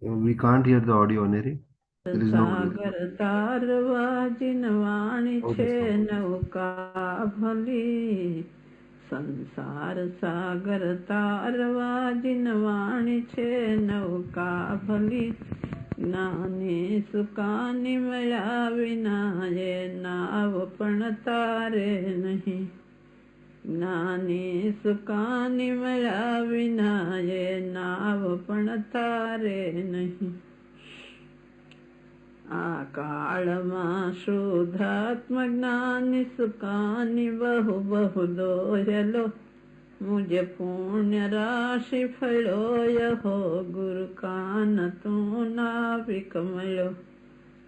We can't hear the audio, Neri. There is no audio. Sagar તારવા જીનવાણી Oh, છે this one. નૌકા ભલી સંસાર સાગર તારવા જીનવાણી છે નૌકા ભલી જ્ઞાની સુકાની મળ્યા વિના એ નાવ પણ તારે નહીં જ્ઞાની સુકાની મળ્યા વિના એ નાવ પણ તારે નહીં આ કાળમાં શુદ્ધાત્મ જ્ઞાની સુકાની બહુ બહુ દોહલો મુજે પુણ્ય રાશિ ફળો યહો ગુરુ કાન તું નાવિક મળ્યો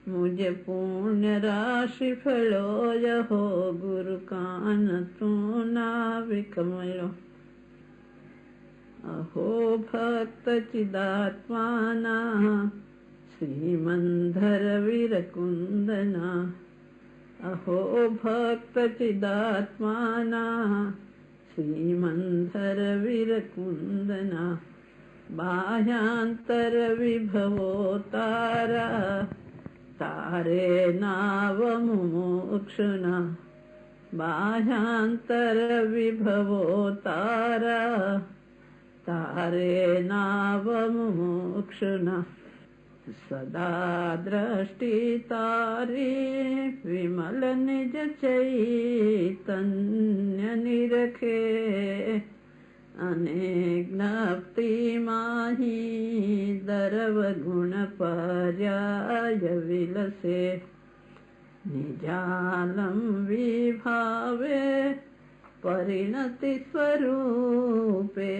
મુજે પુણ્ય રાશિ ફળો યહો ગુરુ કાન તું નાવિક મળ્યો અહો ભક્ત ચિદાત્માના श्रीमन्धर वीरकुन्दना अहो भक्त चिदात्माना श्रीमन्धर वीरकुन्दना बाह्यांतर विभवो तारा तारे नाव मुमुक्षुना बाह्यांतर विभवो तारा तारे नाव मुमुक्षुना सदा दृष्टि तारी विमल निज चैतन्य निरखे अने ज्ञप्ति माही दरव गुण पर्याय विलसे निजालम विभावे परिणति स्वरूपे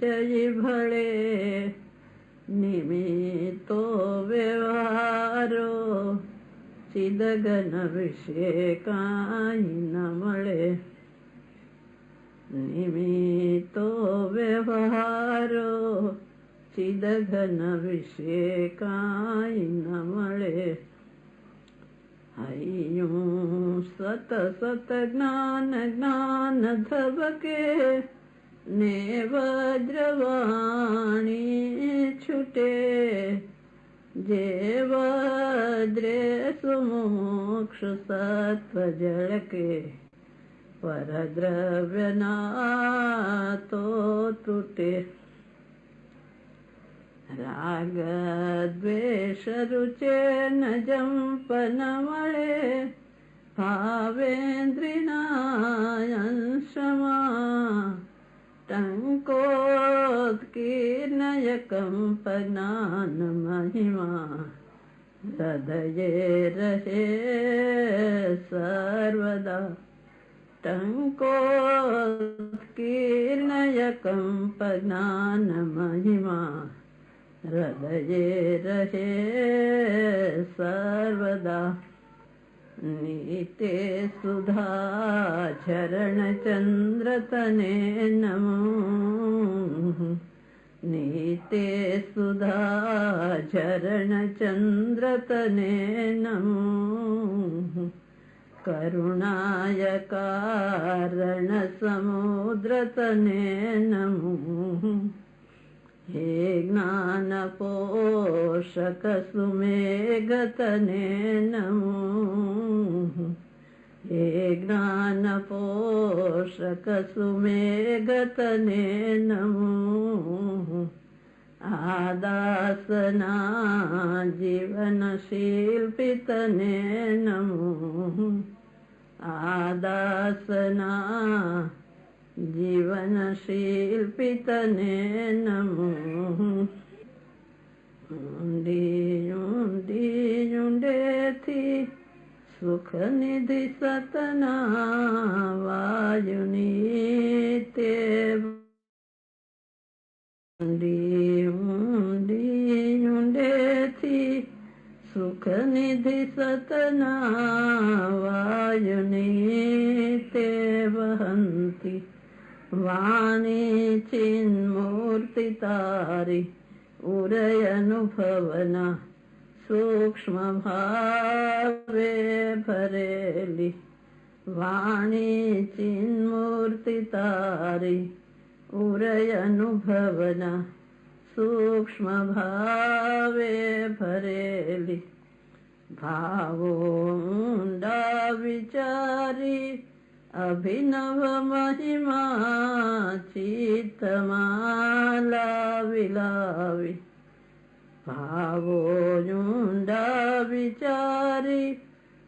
जय भळे निमित्तो व्यवहारो चिदगन विषे काई न मळे निमित्तो व्यवहारो चिदगन विषे काई न मळे हय्यूं सत सत ज्ञान ज्ञान धबके ने वज्रवाणी छुटे जे वज्रे सुमोक्ष सत्व जड़के परद्रव्य ना तो टूटे राग द्वेष रुचे न जंप न मळे भावेन्द्रिणायंशमा टङ्कोत्कीर्णय कम्पनान महिमा हृदये रहे सर्वदा टङ्कोत्कीर्णय कम्पनान महिमा हृदये रहे सर्वदा नीते सुधा चरण चंद्रतने नमो नीते सुधा चरण चंद्रतने नमो करुणाय कारण समुद्रतने नमो हे ज्ञान पोषक सुमेघतने नमो हे ज्ञान पोषक सुमेघतने नमो आदासना जीवन शिल्पितने नमो आदासना जीवन शिल्पितने नमो ऊंडी ऊंडी ऊंडेथी सुख निधि सतना वायुनी ते ऊंडी ऊंडी ऊंडेथी सुख निधि सतना वायुनी ते वहन्ति वाणी चिन्मूर्ति तारी उरय अनुभवना सूक्ष्म भावे भरेली वाणी चिन्मूर्ति तारी उरय अनुभवना સૂક્ષ્મ ભાવે ભરેલી, ભાવો ઊંડા વિચારી અભિનવ મહિમા ચિત્તમાં લાવી લાવી, ભાવો ઊંડા વિચારી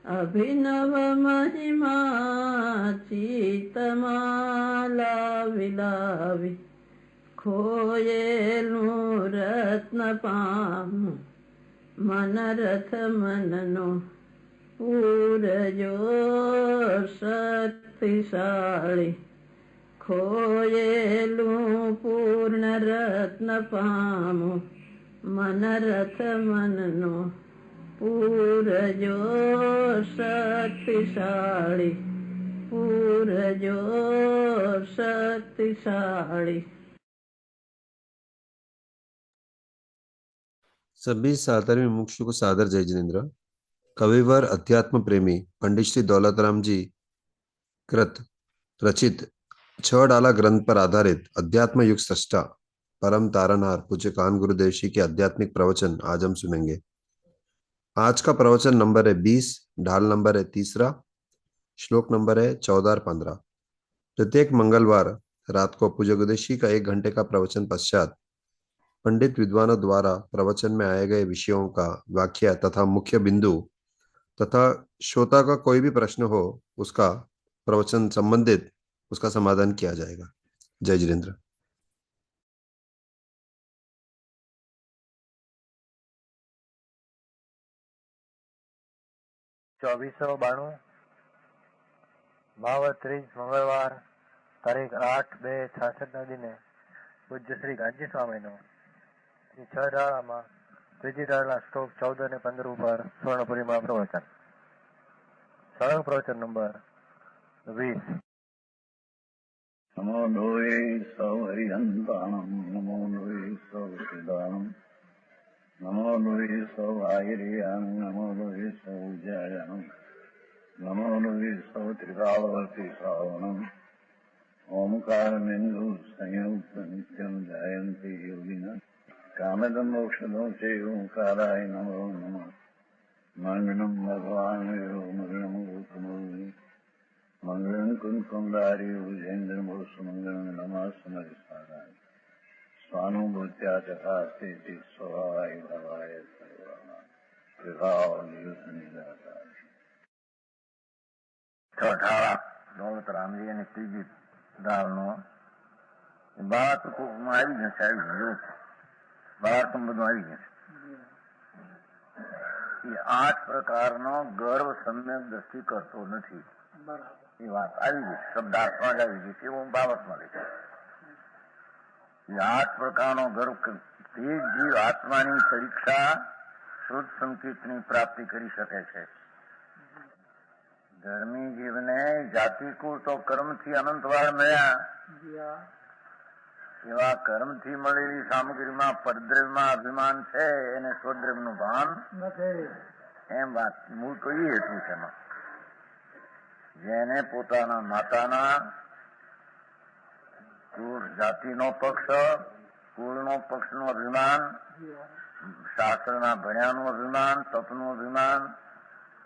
અભિનવ મહિમા ચિત્તમાં લાવી લાવી, ખોયેલું રત્ન પામું મનરથ મનનો પૂરજો શક્તિશાળી, ખોયેલું પૂર્ણ રત્ન પામું મનરથ મનનો પૂરજો શક્તિશાળી, પૂરજો शक्तिशाली। सभी सादर मुमुक्षु को सादर जय जिनेन्द्र। कविवर अध्यात्म प्रेमी पंडित श्री दौलतराम जी कृत रचित 6 डाला ग्रंथ पर आधारित अध्यात्म युग सृष्टा परम तारनहार पूज्य कान गुरुदेव जी के आध्यात्मिक प्रवचन आज हम सुनेंगे। आज का प्रवचन नंबर है 20, ढाल नंबर है 3, श्लोक नंबर है 14 और 15। प्रत्येक मंगलवार रात को पूज्य गुरुदेव जी का 1 घंटे का प्रवचन पश्चात पंडित विद्वानों द्वारा प्रवचन में आए गए विषयों का व्याख्या तथा मुख्य बिंदु तथा श्रोता का कोई भी प्रश्न हो उसका प्रवचन संबंधित उसका समाधान किया जाएगा। जय जिनेन्द्र। ભાવત 30 મંગળવાર તારીખ 8/2/66 દિને પૂજ્ય શ્રી ગાંધી સ્વામીનું 6 ડાળામાં ત્રીજી ડાળના શ્લોક 14 અને 15 ઉપર સ્વર્ણપુરીમાં પ્રવચન. સળંગ પ્રવચન નંબર 20. નમો લોહે સૌ હરિહંતાણમ, નમો લોહે સૌ સિદ્ધાણમ, નમો લોહે સૌ આયર્યાન, નમો લોહે સૌ જયાનમ, નમો લોહે સૌ ત્રિકાળવર્તી શ્રાવણમ, ઓમકારમેન્દુ સંયુક્ત નિત્યમ જાયંતિ યોગિના, કામદમ મોક્ષદો છે ઓંકારાય નમો નમઃ. મંગલમ ભગવાન વિષ્ણુ મંગલમ ગૌતમોની મંગલમ કુંકુમધારી ભુજેન્દ્ર સુમંગલમ નમઃ સમરિસારાય સ્વાનુભૂત્યા ચકાસ્તે સ્વભાવાય ભવાય સર્વના વિભાવ નિદાતા. છઠાળા દોલતરામજી અને ત્રીજી દાળનો બાળકમાં આવી જશે, આવી ગયું બાળકમ બધું આવી જશે. એ 8 પ્રકારનો ગર્વ સમ્યક દ્રષ્ટિ કરતો નથી, એ વાત આવી ગઈ, શબ્દાર્થમાં જ આવી ગઈ છે, હું બાબતમાં લઈશ. એ 8 પ્રકારનો ગર્વ તે જીવ આત્માની પરીક્ષા શુદ્ધ સંકેતની પ્રાપ્તિ કરી શકે છે. ધર્મી જીવને જાતિકુળ તો કર્મથી અનંતવાર મળ્યા, એવા કર્મથી મળેલી સામગ્રીમાં પરદ્રવ્યમાં અભિમાન છે, એને સ્વદ્રવ્યનું ભાન નથી. એમ વાત મૂળ તો એ હેતુ છે. જેને પોતાના માતાના જાતિનો પક્ષ, કુળનો પક્ષનું અભિમાન, શાસ્ત્રના ભણ્યાનું અભિમાન, તપનું અભિમાન,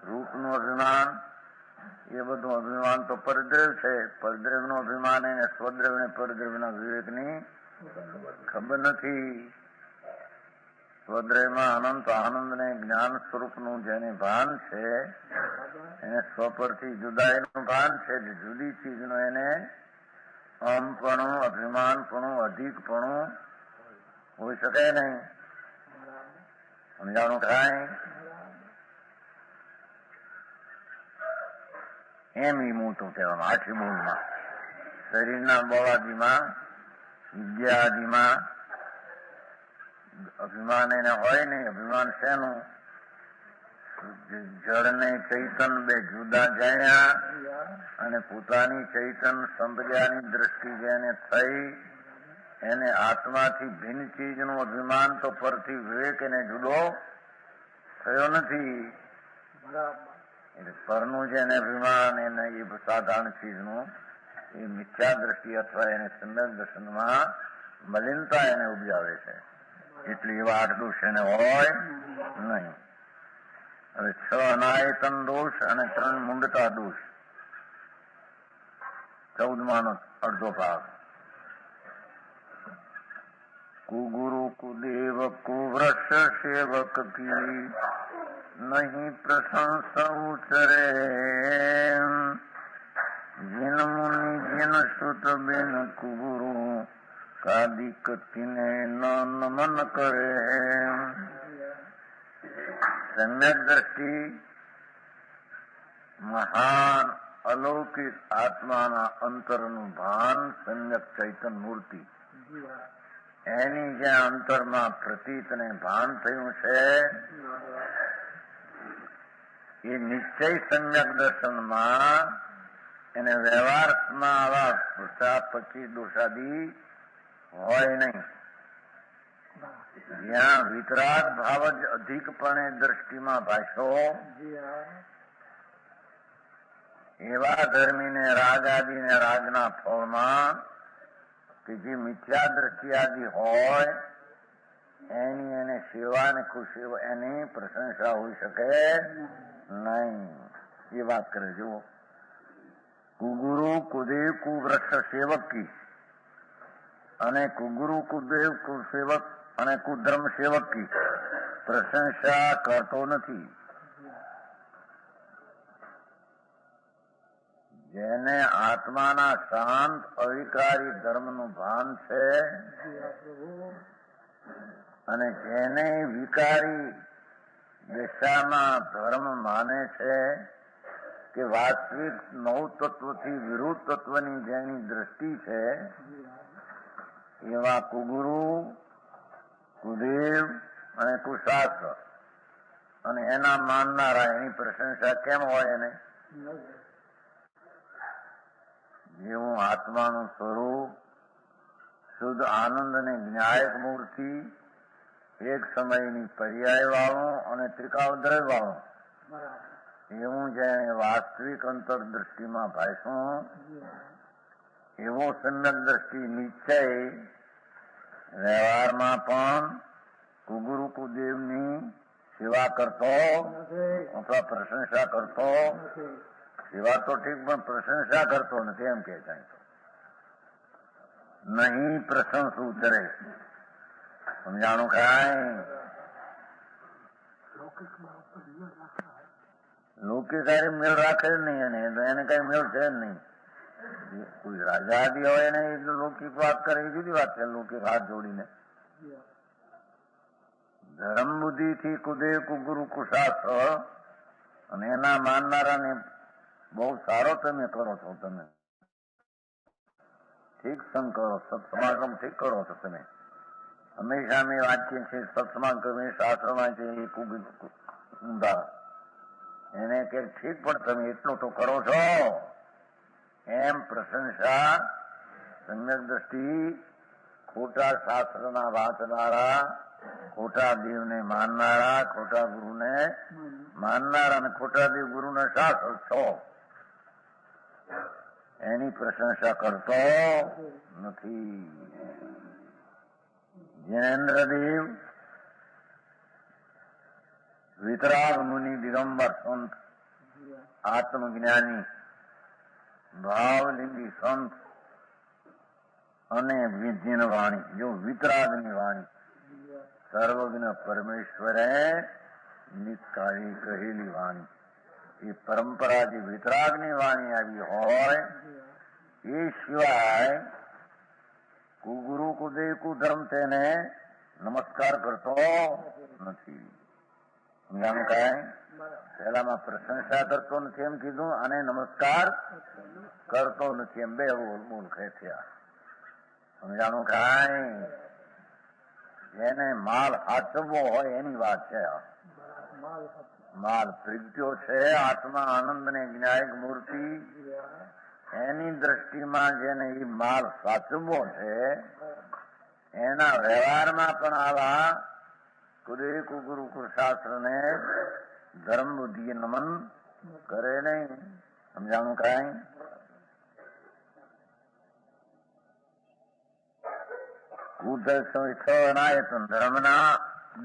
રૂપનું અભિમાન, એ બધું અભિમાન તો પરદ્રવ્ય છે. પરદ્રવ્યનું અભિમાન એને સ્વદ્રવ્ય ને પરદ્રવ્યના વિવેકની ખબર નથી. સ્વદ્રવ્યમાં અનંત આનંદ ને જ્ઞાન સ્વરૂપનું જેને ભાન છે, એને સ્વ પરથી જુદાઈનું ભાન છે. જુદી ચીજનું એને અહમપણું, અભિમાનપણું, અધિકપણું હોઈ શકે નહીં. સમજાણું થાય એમ એ મોટું કહેવામાં. 8મી મૂળમાં શરીરના બળાદીમાં, વિદ્યાદીમાં અભિમાન એને હોય નહીં. અભિમાન શેનું? જળ ને ચૈતન બે જુદા જાણ્યા અને પોતાની ચૈતન સંપ્રદાયની દ્રષ્ટિ જેને થઈ, એને આત્માથી ભિન્ન ચીજનું અભિમાન તો પરથી વિવેક એને જુદો થયો નથી. એટલે પરનું જેને અભિમાન એને એ સાધારણ ચીજનું એ મિથ્યા દ્રષ્ટિ અથવા એને સમ્યક દર્શનમાં મલિનતા એને ઉપજાવે છે. એટલે એવા 8 દોષ એને હોય નહીં. હવે 6 અનાયતન દોષ અને 3 મૂંડતા દોષ, 14માંનો અડધો ભાગ. કુગુરુ કુદેવ કુવૃક્ષ સેવક કી નહીં પ્રશંસા ઉચરે. જીન મુનિ જીન સુત બેન કુગુરુ કાદિક તિને ન નમન કરે. સમ્યક દ્રષ્ટિ મહાન અલૌકિક આત્માના અંતરનું ભાન સમ્યક ચૈતન મૂર્તિ, એની જ્યાં અંતરમાં પ્રતીત ને ભાન થયું છે એ નિશ્ચય સમ્યક દર્શનમાં એને વ્યવહારમાં આવા પછી દોષાદી હોય નહીં. જ્યાં વિતરાગ ભાવ જ અધિકપણે દ્રષ્ટિમાં ભાષ્યો એવા ધર્મીને રાગ આદિને રાગના ફળમાં કે જે મિથ્યા દ્રષ્ટિ આદિ હોય એની એને સેવા ને ખુશી એની પ્રશંસા હોઈ શકે નહીં. એ વાત કરે જુઓ. કુગુરુ કુદેવ કુવૃક્ષ સેવકી અને કુગુરુ કુદેવ કુસેવક અને કુધર્મ સેવકી પ્રશંસા કરતો નથી. જેને આત્માના શાંત અવિકારી ધર્મનું ભાન છે અને જેને વિકારી દિશામાં ધર્મ માને છે કે વાસ્તવિક નવ તત્વથી વિરુદ્ધ તત્વની જેની દ્રષ્ટિ છે એવા કુગુરુ કુદેવ અને કુશાસ્ત્ર અને એના માનનારા એની પ્રશંસા કેમ હોય એને? જેવું આત્માનું સ્વરૂપ શુદ્ધ આનંદ અને જ્ઞાયક મૂર્તિ એક સમયની પર્યાય વાળું અને ત્રિકાવદ્રય વાળું એવું જેને વાસ્તવિક અંતર દ્રષ્ટિમાં ભાષું એવો સમ્યક દ્રષ્ટિ નિશ્ચય વ્યવહારમાં પણ કુગુરુ કુદેવની સેવા કરતો અથવા પ્રશંસા કરતો. સેવા તો ઠીક પણ પ્રશંસા કરતો નથી એમ કે કઈ તો નહીં પ્રશંસા ઉતરે. સમજાણું કાંઈ? લૌકિક હારે મેળ રાખે જ નહીં એને કઈ મેળ છે જ નહીં. કોઈ રાજા આદિ હોય એને લૌકિક વાત કરે એ જુદી વાત છે. લૌકિક હાથ જોડીને ધર્મ બુદ્ધિ થી કુદેવ કુગુરુ કુશાસ્ત્ર અને એના માનનારાને બહુ સારો તમે કરો છો. તમે ઠીક સંગ કરો, સત્સમાગમ ઠીક કરો છો. તમે હંમેશા અમે વાંચીએ છીએ સત્સમાગમ શાસ્ત્રમાં છે એ ઊંધા એને કે ઠીક પણ તમે એટલું તો કરો છો એમ પ્રશંસા સમ્યક દ્રષ્ટિ ખોટા શાસ્ત્રના વાંચનારા, ખોટા દેવને માનનારા, ખોટા ગુરુને માનનારા અને ખોટા દેવ ગુરુને શાસ્ત્ર છો એની પ્રશંસા કરતો નથી. જૈનેન્દ્રદેવ વિતરાગ મુનિ દિગંબર સંત આત્મજ્ઞાની ભાવલિંગી સંત અને વિદ્યન વાણી જો વિતરાગની વાણી સર્વજ્ઞ પરમેશ્વરે નિકાળી કહેલી વાણી એ પરંપરા જે વિતરાગની વાણી આવી હોય એ સિવાય કુગુરુ કુદેવ કુધર્મ તેને નમસ્કાર કરતો નથી. સમજાણું કાંઈ? પહેલામાં પ્રશંસા કરતો નથી એમ કીધું અને નમસ્કાર કરતો નથી એમ બે મૂળ થયા. સમજાણું કાંઈ? જેને માલ હાચવવો હોય એની વાત છે. માલ પ્રગટ્યો છે આત્મા આનંદ ને જ્ઞાયક મૂર્તિ એની દ્રષ્ટિમાં જેને એ માલ સાચવવો છે એના વ્યવહારમાં પણ આવા કુદેવ કુગુરુ કુશાસ્ત્ર ને ધર્મ બુદ્ધિ નમન કરે નહીં. સમજાણું કાંઈ? કુદર્શનાયતન ધર્મના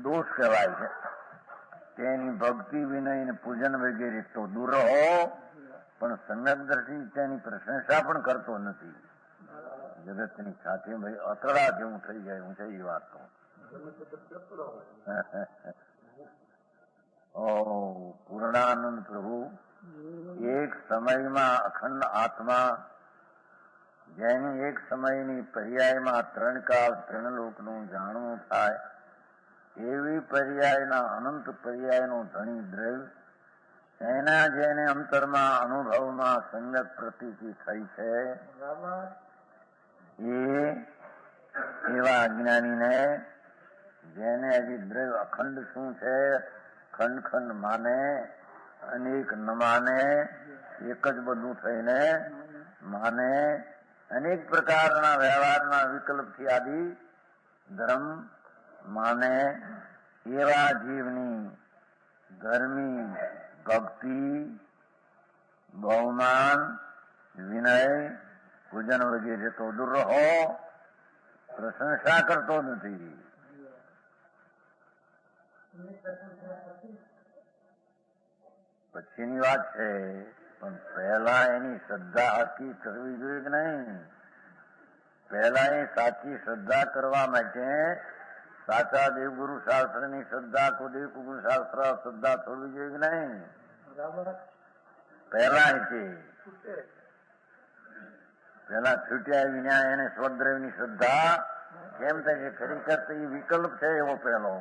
દોષ કહેવાય છે. તેની ભક્તિ વિનય ને પૂજન વગેરે તો દૂર રહો, પણ સમ્યક દ્રષ્ટિ તેની પ્રશંસા પણ કરતો નથી. જગતની સાથે ભાઈ અતડા જેવું થઈ જાય હું છે એ વાત કહું. પૂર્ણાનંદ પ્રભુ એક સમયમાં અખંડ આત્મા, જેની એક સમયની પર્યાયમાં 3 કાળ 3 લોકનું જાણવું થાય, એવી પર્યાયના અનંત પર્યાયનો ધણી દ્રવ્ય, એના જેને અંતરમાં અનુભવમાં સમ્યક પ્રતીતિ થઈ છે, એવા અજ્ઞાનીને જેને હજી દ્રવ્ય અખંડ શું છે, ખંડ ખંડ માને, અનેક ન માને, એક જ બધું થઈને માને, અનેક પ્રકારના વ્યવહારના વિકલ્પથી આદિ ધર્મ માને, એવા જીવની ધર્મી ભક્તિ, બહુમાન, વિનય, પૂજન વગેરે તો દૂર રહો, પ્રશંસા કરતો નથી. પછીની વાત છે, પણ પહેલા એની શ્રદ્ધા આખી કરવી જોઈએ કે નહીં? પહેલા એ સાચી શ્રદ્ધા કરવા માટે સાચા દેવગુરુ શાસ્ત્રની શ્રદ્ધા, કુદેવ ગુરુ શાસ્ત્ર શ્રદ્ધા થવી જોઈએ કે નહીં? પહેલા છે, પેલા છૂટ્યા વિના એને સ્વદ્રવની શ્રદ્ધા કેમ થાય છે? ખરેખર તો એ વિકલ્પ છે એવો પહેલો.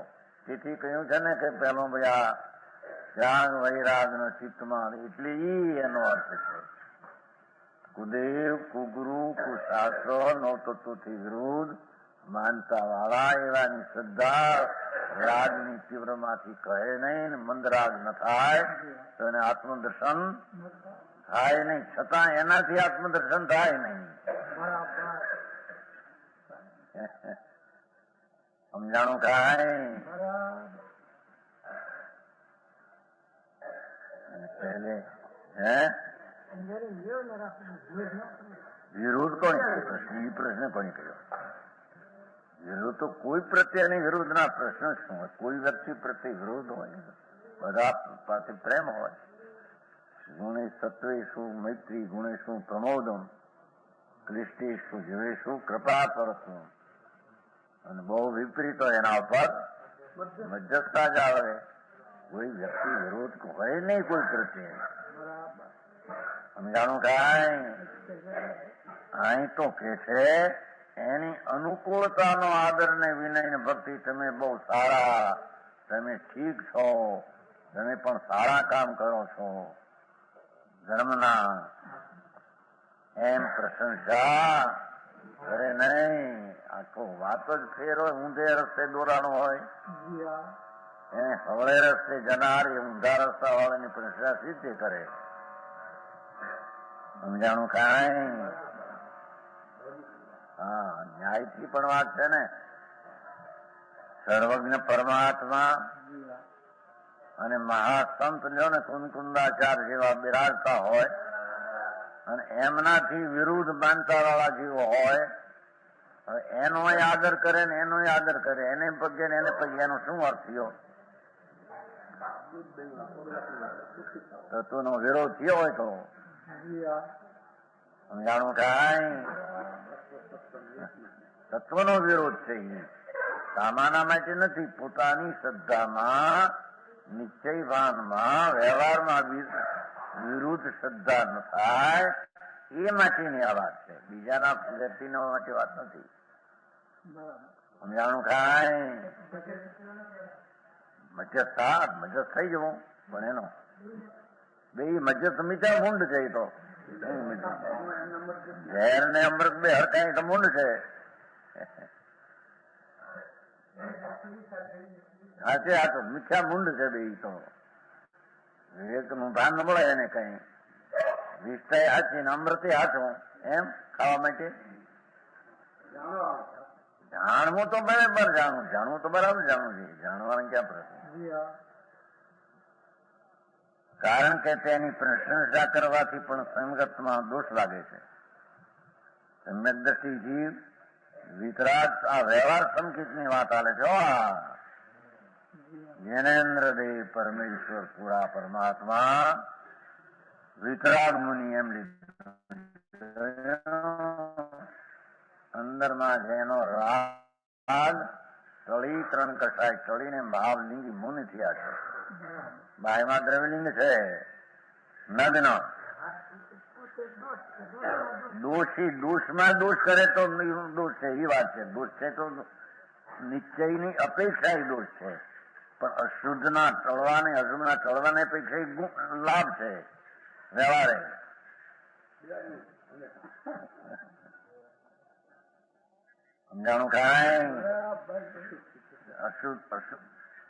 તેથી કહ્યું છે ને કે પેલો ભાઈ ત્યાગ વૈરાગ નો ચિત્તમાં, એટલે એનો અર્થ છે. કુદેવ, કુગુરુ, કુશાસ્ત્રો, નવતત્વથી વિરુદ્ધ માનતા વાળા એવાની શ્રદ્ધા રાગની તીવ્રમાંથી કહે નહીં, મંદરાગ ન થાય તો એને આત્મદર્શન થાય નહીં. છતાં એનાથી આત્મદર્શન થાય નહીં. સમજાણું કાંઈ? પહેલે વિરોધ કોણ પ્રશ્ન? એ પ્રશ્ન કોને કર્યો? વિરોધ તો કોઈ પ્રત્યેની વિરોધના પ્રશ્ન શું હોય? કોઈ વ્યક્તિ પ્રત્યે વિરોધ હોય? બધા પાસે પ્રેમ હોય. ગુણે સત્વેશુ મૈત્રી, ગુણેશુ પ્રમોદમ, ક્લિષ્ટેશુ જીવેશુ કૃપા પરસ્મ. અને બહુ વિપરીત હોય એના ઉપર મધ્યસ્થતા જ આવે. કોઈ વ્યક્તિ વિરોધ હોય નહીં કોઈ પ્રત્યે. સમજાણું કાંઈ? અહીં તો કે છે એની અનુકૂળતાનો આદર ને વિનય ને ભક્તિ, તમે બહુ સારા, તમે ઠીક છો, તમે પણ સારા કામ કરો છો ધર્મના, એમ પ્રશંસા કરે નહીં. આખો વાત જ ફેર હોય, ઊંધે રસ્તે દોરાણો હોય. એને હવળે રસ્તે જનાર એ ઊંધા રસ્તા વાળાની પ્રશંસા રીતે કરે. સમજાણું કાંઈ? હા, ન્યાયથી પણ વાત છે ને. સર્વજ્ઞ પરમાત્મા અને મહાસંત લ્યો ને કુંદકુંદાચાર્ય જેવા બિરાજતા હોય, અને એમનાથી વિરુદ્ધ માનતા વાળા જીવો હોય, હવે એનો આદર કરે ને એનો આદર કરે, એને પગે ને એને પગે, એનો શું અર્થ થયો? તત્વનો વિરોધ થયો હોય તો સમજાણું કાંઈ? તત્વનો વિરોધ છે. સામાના માટે નથી, પોતાની શ્રદ્ધામાં, નિશ્ચય ભાનમાં, વ્યવહારમાં વિરુદ્ધ શ્રદ્ધા ન થાય એ માટેની આ વાત છે. બીજાના વ્યક્તિનો માટે વાત નથી. સમજાણું કાંઈ? મધ્યસ્થ થઈ જવું, પણ એનો બે મધ્યસ્થ મીઠા મૂંડ છે. તો ઝેર ને અમૃત બે હરકાઈ તો મૂંડ છે. હાચે હાચો મીઠા મૂંડ છે બે. તો વિવેક નું ભાન ન મળે એને કઈ. વિષય હાચી ને અમૃતે હાચું એમ ખાવા માટે જાણવું તો બરાબર જાણવું તો બરાબર જાણવું છે. જાણવાનું ક્યાં પ્રશ્ન? કારણ કે તેની પ્રશંસા કરવાથી પણ સંગતમાં દોષ લાગે છે. સમ્યક દ્રષ્ટિ જીવ વિતરાગ આ વ્યવહાર સંકેતની વાત ચાલે છે. જ્ઞાનેન્દ્ર દેવ પરમેશ્વર પૂરા પરમાત્મા વિતરાગ મુનિ એમ લીધું. અંદરમાં જેનો રાગ ટળી ત્રણ કસાય ટળીને ભાવ લિંગી મુનિ થયા છે. બાયમાં દ્રવ્યલિંગ છે. નગ્ન દોષી દોષમાં દોષ કરે તો દોષ છે એ વાત છે. દોષ છે તો નિશ્ચયની અપેક્ષા એ દોષ છે. પણ અશુદ્ધના ટળવાને અશુદ્ધના ટળવાને અપેક્ષા લાભ છે વ્યવહારે. સમજાણું કાંઈ? અશુદ્ધ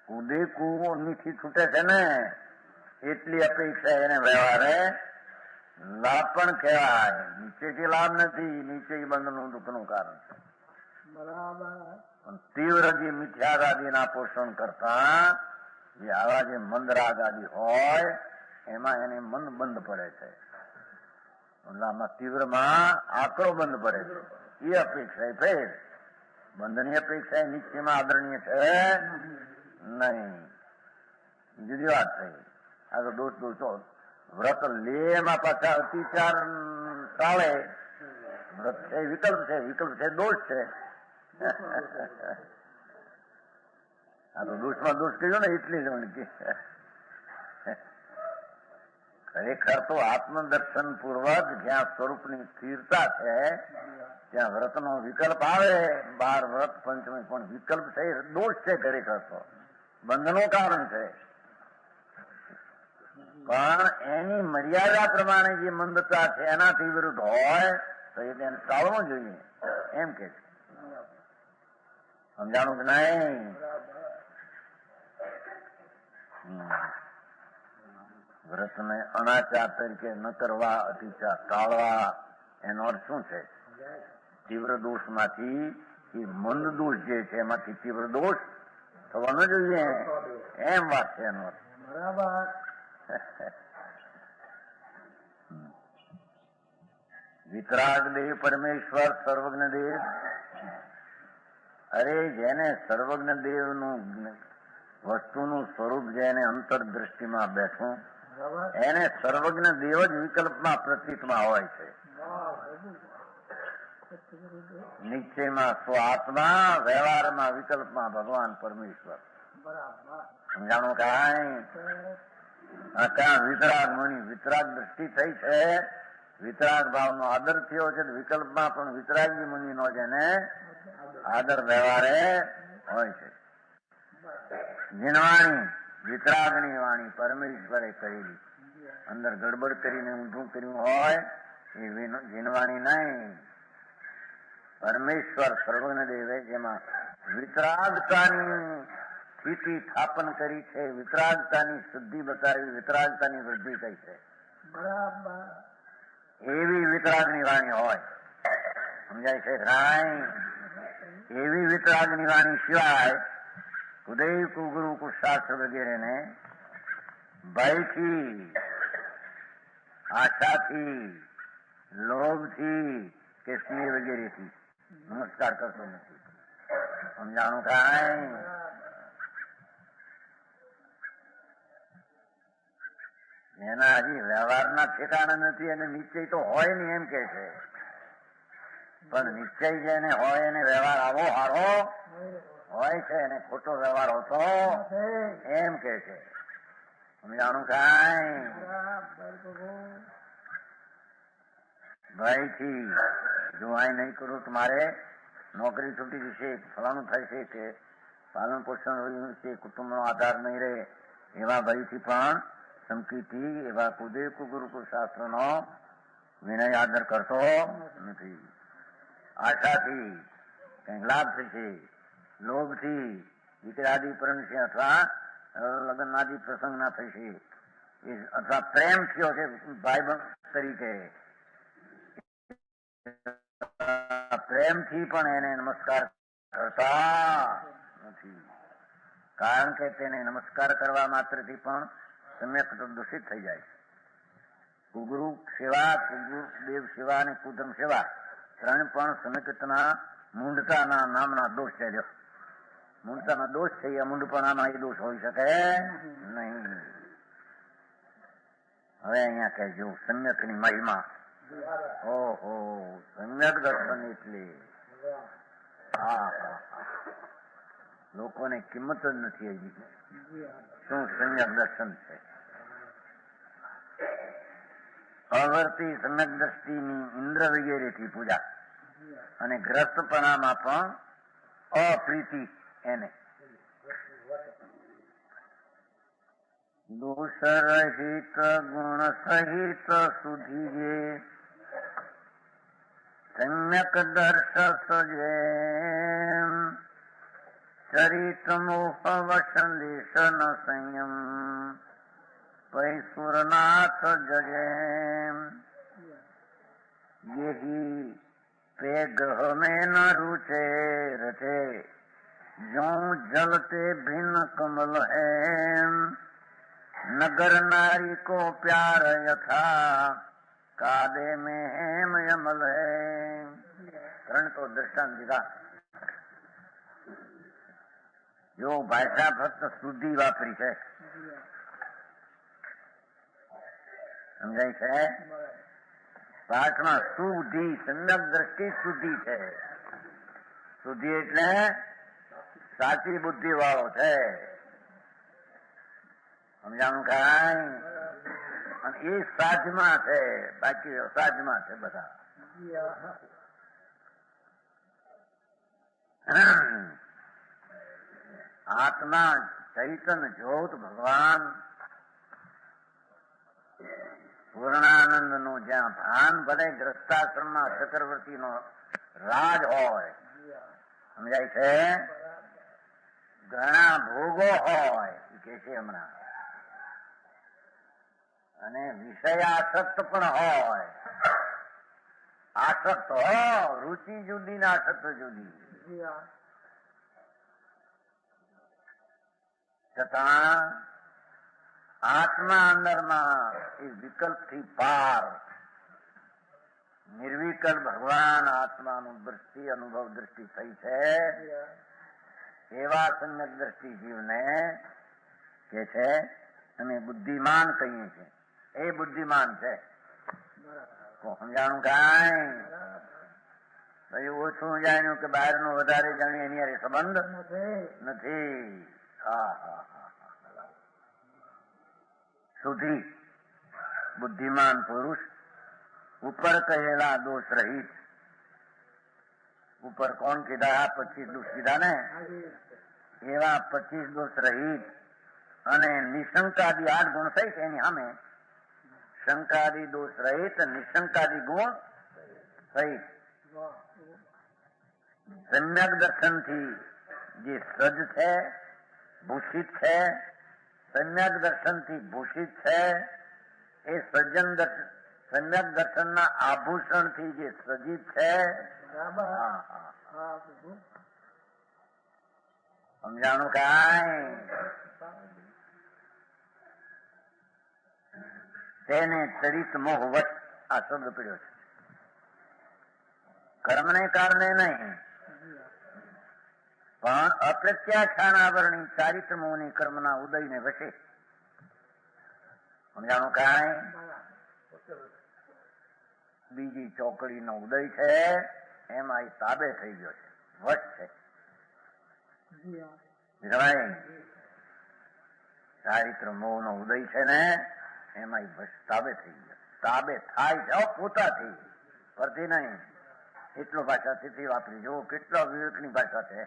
કુદે કુથી છૂટે છે ને એટલી અપેક્ષા એને વ્યવહારે લાભ પણ કહેવાય. નીચેથી લાભ નથી. નીચે બંધનું દુઃખનું કારણ છે. પણ તીવ્ર જે મિથ્યાગાદીના પોષણ કરતા જે આવા જે મંદરાગ આદિ હોય એમાં એને મન બંધ પડે છે. આમાં તીવ્રમાં આકરો બંધ પડે છે. એ અપેક્ષા એ ફેર બંધની અપેક્ષા એ નિશ્ચયમાં આદરણીય છે નહીં. જુદી વાત છે. આ તો દોષ દોષો વ્રત લે એમાં પાછા અતિચાર ટાળે. વ્રત છે વિકલ્પ છે. વિકલ્પ છે દોષ છે. આ તો દોષમાં દોષ કર્યો ને એટલી જ ખરેખર તો આત્મદર્શન પૂર્વક જ્યાં સ્વરૂપની સ્થિરતા છે ત્યાં વ્રતનો વિકલ્પ આવે. 12 વ્રત પંચમી પણ વિકલ્પ છે દોષ છે. ખરેખર તો બંધનું કારણ છે. પણ એની મર્યાદા પ્રમાણે જે મંદતા છે એનાથી વિરુદ્ધ હોય તો એ તેને ટાળવું જોઈએ એમ કે છે. સમજાણું કે નહીં? વ્રતને અનાચાર તરીકે ન કરવા, અતિચાર ટાળવા એનો અર્થ શું છે? તીવ્ર દોષમાંથી એ મંદ દોષ જે છે એમાંથી તીવ્ર દોષ થવો ન જોઈએ એમ વાત છે એનો અર્થ. બરાબર. વિતરાગ દેવ પરમેશ્વર સર્વજ્ઞ દેવ. અરે જેને સર્વજ્ઞ દેવનું વસ્તુનું સ્વરૂપ જેને અંતરદ્રષ્ટિમાં બેઠું એને સર્વજ્ઞ દેવ જ વિકલ્પમાં પ્રતીતમાં હોય છે. નિશ્ચયમાં સ્વ આત્મા, વ્યવહારમાં વિકલ્પમાં ભગવાન પરમેશ્વર. સમજાણું કાંઈ? ત્યાં વિતરાગ મુનિ વિતરાગ દ્રષ્ટિ થઈ છે. વિતરાગ ભાવનો આદર થયો છે. વિકલ્પમાં પણ વિતરાગી મુનિનો જેને આદર વ્યવહારે હોય છે. જીનવાણી વિતરાગની વાણી પરમેશ્વરે કહેલી. અંદર ગડબડ કરીને ઊંધું કર્યું હોય એ જીનવાણી નહીં. પરમેશ્વર સર્વજ્ઞ દેવે જેમાં વિતરાગતાની સ્થિતિ સ્થાપન કરી છે, વિતરાગતાની શુદ્ધિ બતાવી, વિતરાગતાની વૃદ્ધિ થઈ છે. બરાબર. એવી વિતરાગની વાણી હોય. સમજાય છે રાય? એવી વિતરાગની વાણી સિવાય ઉદય કુગુરુ કુશાસ્ત્ર વગેરેને ભયથી, આશાથી, લોભથી કે સ્નેહ વગેરેથી નમસ્કાર કરતો નથી. સમજાણું કાંઈ? એના હજી વ્યવહારના ઠેકાણા નથી અને નિશ્ચય તો હોય ને એમ કે છે. પણ નિશ્ચય જેને હોય એને વ્યવહાર આવો હારો હોય છે અને ખોટો વ્યવહાર હોતો એમ કે છે. સમજાણું કાંઈ? ભાઈથી જો આ નહીં કરું તો મારે નોકરી છૂટી જશે, ફલાણું થાય છે કે પાલન પોષણ રહ્યું છે, કુટુંબનો આધાર નહીં રહે એવા ભયથી પણ સંકિતથી એવા કુદે ગુરુકુળ શાસ્ત્રનો વિનય આદર કરતો નથી. આશાથી કંઈક લાભ થશે, લોભથી દીકરાદિ પરણશે અથવા લગ્ન આદિ પ્રસંગ ના થશે અથવા પ્રેમ થયો છે ભાઈ તરીકે, પ્રેમથી પણ એને નમસ્કાર કરતા નથી. કારણ કે તેને નમસ્કાર કરવા માત્રથી પણ સમ્યક દૂષિત થઈ જાય. કુગુરુ સેવા, કુગુરુદેવ સેવા અને કુધર્મ સેવા ત્રણ પણ સમ્યકના મૂંઢતાના નામના દોષ છે. જો મૂંઢતાના દોષ છે એ મૂંઢપણામાં એ દોષ હોઈ શકે નહીં. હવે અહીંયા કહેજો સમ્યકની મહિમા. ઓહો, સમ્યક દર્શન એટલે લોકોને કિંમત જ નથી હજી શું સમ્યક દર્શન છે. અવર્તી સમ્યક દ્રષ્ટિની ઇન્દ્ર વગેરેથી પૂજા અને ગ્રસ્તપણામાં પણ અપ્રીતિ એને દોષ રહિત ગુણ સહિત સુધીએ સમ્યક દર્શ સજે ચરિત મોહ વસંદેશ ન સંયમ પૈસુરનાથ જગે યહી पे ग्रह में न रुचे रचे जो जलते भिन्न कमल है नगर नारी को प्यार यथा कादे में हेम यमल है. ત્રણ તો દ્રષ્ટાંત દીધા. જો ભાષા ફક્ત શુદ્ધિ વાપરી છે, સમજાય છે. પાઠમાં શુદ્ધિ સમ્યક દ્રષ્ટિ શુદ્ધિ છે. શુદ્ધિ એટલે સાચી બુદ્ધિ વાળો છે. સમજાણું કાંઈ? અને એ સાધમાં છે, બાકી અસાધમાં છે બધા. આત્મા ચૈતન જ્યોત ભગવાન પૂર્ણાનંદ નું જ્યાં ભાન ભલે ગ્રસ્તાશ્રમમાં ચક્રવર્તી નો રાજ હોય, સમજાય છે. ઘણા ભોગો હોય કે છે હમણાં, અને વિષયાસક્ત પણ હોય. આસક્ત હો, રુચિ જુદી ને આસક્ત જુદી. છતાં આત્મા અંદરમાં એ વિકલ્પ થી પાર નિર્વિકલ્પ ભગવાન આત્માનું દ્રષ્ટિ અનુભવ દ્રષ્ટિ થઈ છે. એવા સમ્યક દ્રષ્ટિ જીવને કે છે અમે બુદ્ધિમાન કહીએ છીએ. એ બુદ્ધિમાન છે. સમજાણું કાંઈ? પછી ઓછું જાણ્યું કે બહારનું વધારે જાણ્યું એની હારે સંબંધ નથી. સુધી બુદ્ધિમાન પુરુષ ઉપર કહેલા દોષ રહિત. ઉપર કોણ કીધા? 25 દોષ કીધા ને, એવા 25 દોષ રહિત અને નિશંકાદી 8 ગુણ સહિત એની સામે શંકાદી દોષ રહિત નિશંકાદી ગુણ સહિત સમ્યક દર્શન થી જે સજ્જ છે, ભૂષિત છે, સમ્યક દર્શન થી ભૂષિત છે, એ સજ્જન દર્શન સમ્યક દર્શન ના આભૂષણ થી જે સજીત છે. સમજાણું કાંઈ? તેને ચરિત મોહવત આ શબ્દ પીડ્યો છે. કર્મને કારણે નહીં, પણ અપ્રત્યાખ્યાનાવરણી ચારિત્ર મોહની કર્મના ઉદયને વસે. સમજાણું કાંઈ? બીજી ચોકડીનો ઉદય છે, એમાં એ તાબે થઈ ગયો છે, વશ છે. ચારિત્ર મોહ નો ઉદય છે ને, એમાં વશ તાબે થઈ ગયો. તાબે થાય છે પોતાથી, પરથી નહીં. એટલો ભાષાથી વાપરી જો કેટલો વિવેકની ભાષા છે.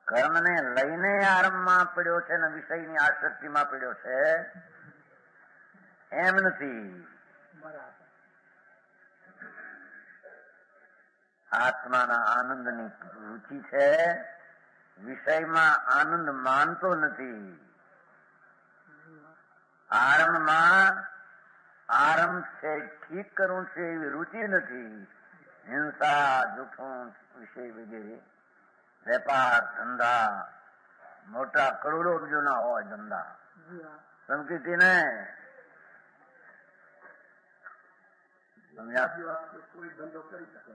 કર્મને લઈને આરંભમાં પડ્યો છે ને વિષયની આસક્તિમાં પડ્યો છે એમ નથી. આત્માના આનંદની રુચિ છે, વિષયમાં આનંદ માનતો નથી. આરંભમાં આરંભ છે ઠીક કરવું છે એવી રુચિ નથી. હિંસા, જૂઠું વિષય વગેરે, વેપાર ધંધા, મોટા કરોડો રૂપિયાના હોય ધંધા, સંકિતિ ને કોઈ ધંધો કરી શકે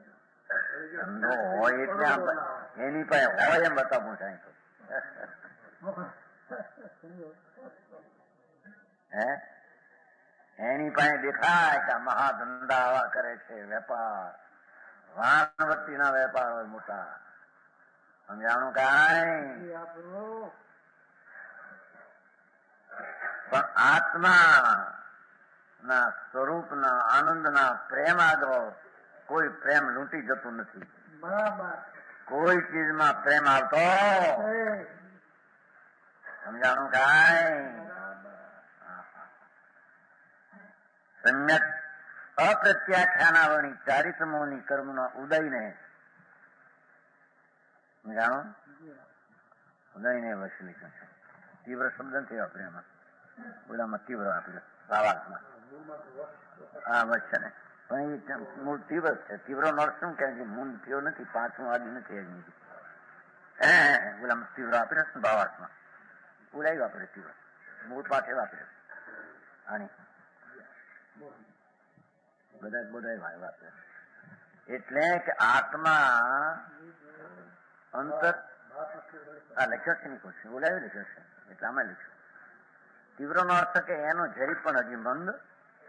ધંધો હોય એટલે એની પાસે હોય એમ બતાવું સાહેબ. હે એની પાસે દેખાય કે મહાધંધા આવા કરે છે, વેપાર વાનવર્તીના વેપાર હોય મોટા. સમજાણું કાંઈ? પણ આત્મા ના સ્વરૂપના આનંદના પ્રેમ આગળ કોઈ પ્રેમ લૂંટી જતું નથી. કોઈ ચીજમાં પ્રેમ આવતો સમજાણું કાંઈ? સમ્યક અપ્રત્યાખ્યાનાવણી ચારિત્રમોની કર્મના ઉદયને સમજાણો, ઉદયને વસલી છે. તીવ્ર શબ્દ નથી વાપર્યો એમાં, ઓલામાં તીવ્ર વાપર્યો ભાવાર્થમાં. હા બસ છે ને, પણ એ મૂળ તીવ્ર છે. તીવ્ર નો અર્થ શું કે મૂળ થયો નથી, પાંચમું આદિ નથી. ઓલામાં તીવ્ર વાપર્યો છે ભાવાર્થમાં, ઓલા વાપરે તીવ્ર, મૂળ પાઠે વાપરે. આની બધા વાપરે. એટલે કે આત્મા અંતર આ લખ્યો છે નહીં, કોઈ બોલાવી લખ્યો છે એટલે આમાં લખ્યું. તીવ્ર નો અર્થ કે એનો જરી પણ હજી મંદ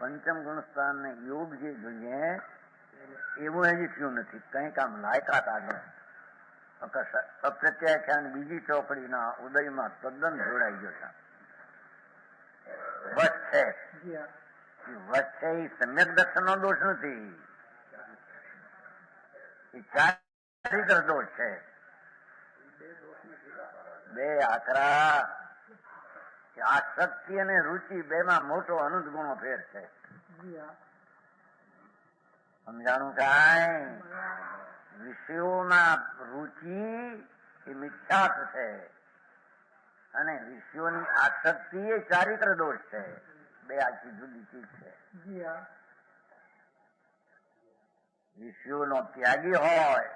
પંચમ ગુણસ્થાન ને યોગ જે જોઈએ એવું હજી થયું નથી. કંઈક આમ લાયકાત આગળ અપ્રત્યાખ્યાન બીજી ચોપડીના ઉદયમાં તદ્દન જોડાઈ ગયો છે. વચ્ચે વચ્ચે એ સમ્યક દર્શન નો દોષ નથી, એ ચારિત્ર દોષ છે. બે આકરા આસક્તિ અને રુચિ બે માં મોટો અનુદ ગુણો ફેર છે. સમજાણું કાંઈ? વિષયોના રુચિ એ મિથ્યાર્થ છે અને વિષયોની આસક્તિ એ ચારિત્ર દોષ છે. બે આખી જુદી ચીજ છે. વિષયોનો ત્યાગી હોય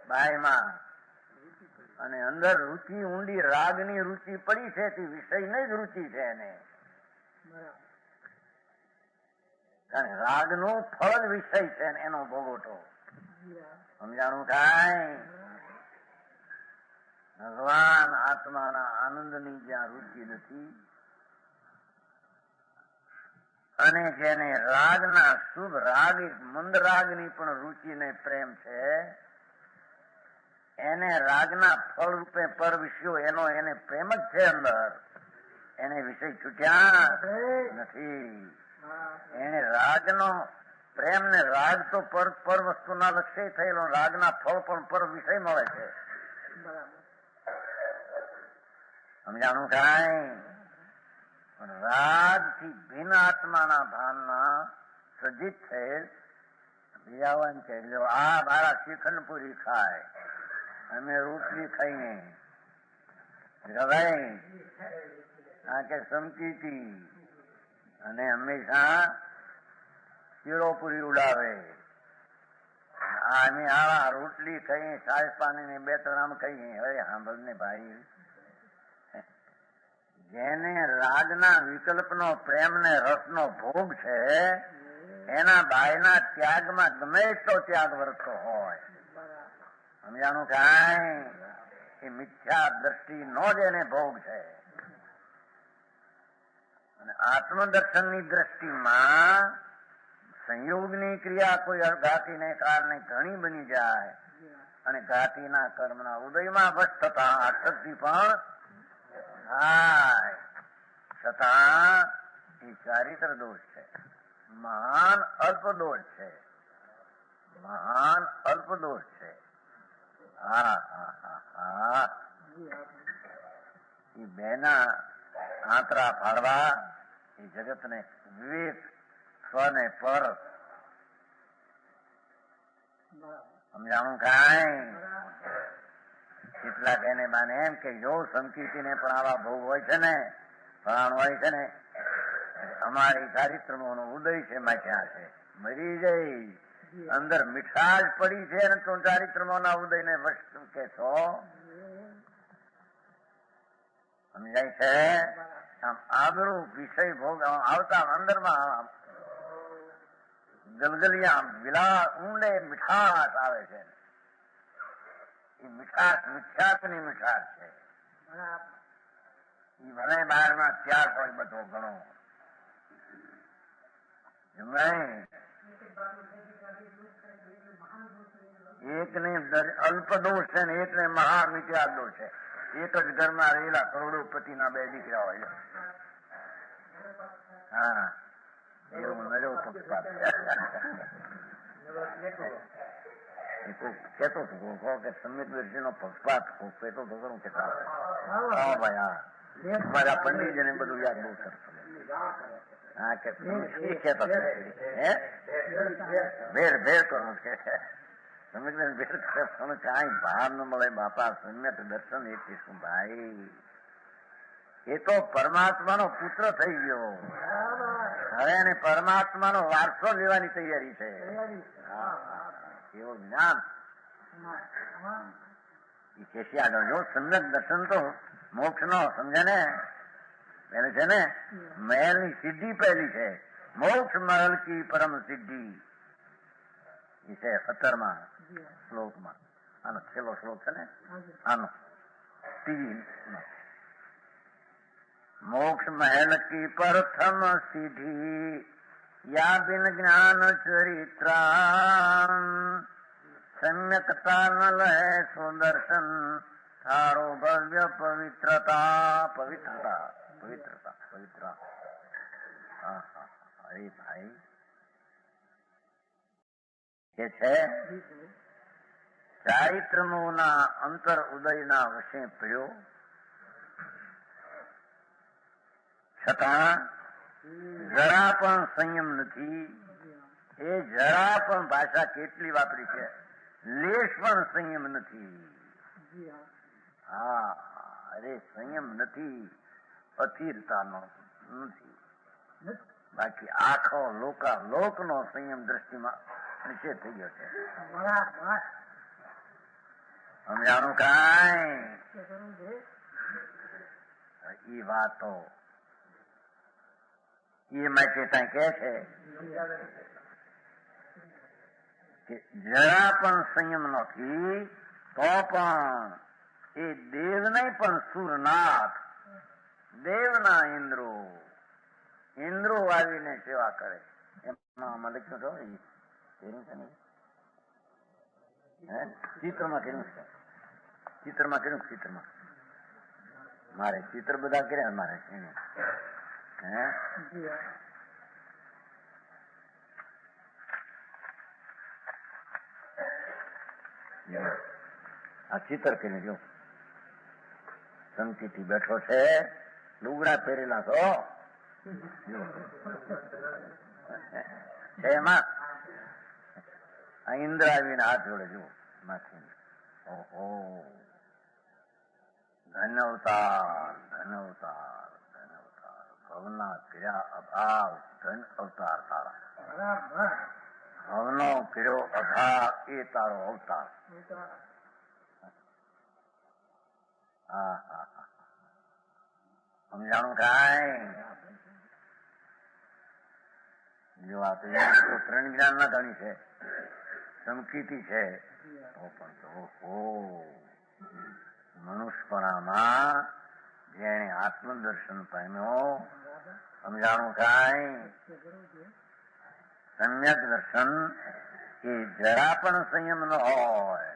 બાયમાં અને અંદર રુચિ ઊંડી રાગની રુચિ પડી છે, તે વિષયની જ રુચિ છે એને. કારણ રાગનું ફળ જ વિષય છે એનો ભોગવટો. સમજાણું કાંઈ? ભગવાન આત્માના આનંદની જ્યાં રુચિ નથી અને જેને રાગના શુભ રાગ મંદ રાગની પણ રુચિને પ્રેમ છે, એને રાગના ફળ રૂપે પર વિષયો એનો એને પ્રેમ જ છે અંદર. એને વિષય છૂટ્યા નથી. એને રાગનો પ્રેમ ને રાગ તો પર વસ્તુના લક્ષ્ય થયેલો, રાગના ફળ પણ પર વિષય મળે છે. સમજાણું કાંઈ? રાગ થી ભિન્ન આત્માના ભાનના સજિત થયેલ બીજાવાન છે. આ મારા શ્રીખંડ પૂરી ખાય, અમે રોટલી ખાઈને રવાઈ આ કે સમકીતી અને હંમેશા ચીડો પૂરી ઉડાવે. અમે આવા રોટલી ખાઈએ, સાસ પાણી ને બે ત્રણ ખાઈએ. હવે સાંભળ ને ભાઈ, જેને રાગના વિકલ્પનો પ્રેમ ને રસનો ભોગ છે એના બાયના ત્યાગમાં ગમે એટલો ત્યાગ વર્તો હોય, સમજાણું કાંઈ? એ મિથ્યા દ્રષ્ટિ નો જ એને ભોગ છે. અને આત્મદર્શનની દ્રષ્ટિમાં સંયોગની ક્રિયા કોઈ ઘાતીને કારણે ઘણી બની જાય અને ઘાતીના કર્મના ઉદયમાં વશ થતા આસક્તિ પણ થાય, છતાં એ ચારિત્ર દોષ છે. મહાન અલ્પ દોષ છે. મહાન અલ્પ દોષ છે. હા હા હા હા. એ બેના આંતરા ફાડવા એ જગતને વિવેક સ્વને પર સમજાણું કાંઈ? કેટલાક એને માને એમ કે જો સંકીર્તિને પણ આવા ભોગ હોય છે ને, ફળાણ હોય છે ને, અમારી ચારિત્રમોનો ઉદય છે માથ્યા છે, મરી જઈ અંદર મીઠાશ પડી છે ને તો ચારિત્રમોના ઉદયને વસ્તુ કે છો સમજાય છે? આમ આબરૂ વિષય ભોગ આવતા અંદરમાં ગલગલિયા વિલા ઊંડે મીઠાશ આવે છે. એ મીઠાશ મિઠ્યાસની મીઠાશ છે. એ ભલે બહારમાં ત્યાગ હોય બધો ઘણો એકને અલ્પ દોષ છે ને એકને મહા મિત્યા દોષ છે. એક જ ઘરમાં રહેલા કરોડોપતિના બે દીકરા હોય. હા, એવું નર્યો પક્ષપાત કેતો હતો કે સમ્યક દર્શીનો પક્ષપાત કહેતો તો કરું કે હા ભાઈ હા મારા પંડિતજી ને બધું યાદ બહુ કરતો. હા કે એ કેતો ભેર ભેર કરું કે સમ્યક ભેર કરે કાંઈ ભાર ન મળે બાપા. સમ્યક દર્શન એ શું ભાઈ, એ તો પરમાત્માનો પુત્ર થઈ ગયો. હવે એને પરમાત્માનો વારસો લેવાની તૈયારી છે. એવો જ્ઞાન એ કેસી આગળ જો સમ્યક દર્શન તો મોક્ષ નો સમજે ને એને છે ને મહેલ ની સિદ્ધિ પહેલી છે. મોક્ષ મહેલ કી પરમ સિદ્ધિ એ છે 17મા શ્લોકમાં. આનો છેલ્લો શ્લોક છે ને આનો ત્રીજી मोक्ष महल की प्रथम सीढ़ी या बिन ज्ञान चरित्रा सम्यकता न लहे सुदर्शन थारो भव्य पवित्रता पवित्रता पवित्रता पवित्रता. अरे भाई ये છે ચારિત્રમોના અંતર ઉદયના વશે પડ્યો છતાં જરા પણ સંયમ નથી. એ જરા પણ ભાષા કેટલી વાપરી છે, લેશ પણ સંયમ નથી. હા, અરે સંયમ નથી, અસ્થિરતાનો નથી. બાકી આખો લોકનો સંયમ દ્રષ્ટિમાં નિષેધ થઈ ગયો છે. સમજાણું કાંઈ એ વાતો એ માટે ત્યાં કહે છે કે જરા પણ સંયમ નથી તો પણ એ દેવ નહીં પણ સુરનાથ, દેવના ઇન્દ્રો આવીને સેવા કરે. એમાં લખ્યું છો એનું છે ને ચિત્રમાં કર્યું છે. ચિત્રમાં મારે ચિત્ર બધા કર્યા મારે આ ચિત્ર કરીને જો સંતિથી બેઠો છે, લુગડા પહેરેલા છો છે એમાં. આ ઇન્દ્ર આવીને હાથ જોડે જુઓ માથી. ઓહો, ધન અવતાર ભવના કર્યા અભાવ ધન અવતાર તારા. ભવનો કર્યો અભાવ એ તારો અવતાર. સમજાણું કાંઈ? જો આ તો ત્રણ જ્ઞાન ના ધણી છે, સંકિતિ છે, તો પણ ઓહો મનુષ્યપણામાં જેને આત્મદર્શન પામ્યો. સમજાણું કાંઈ? સમ્યક દર્શન એ જરા પણ સંયમ ન હોય.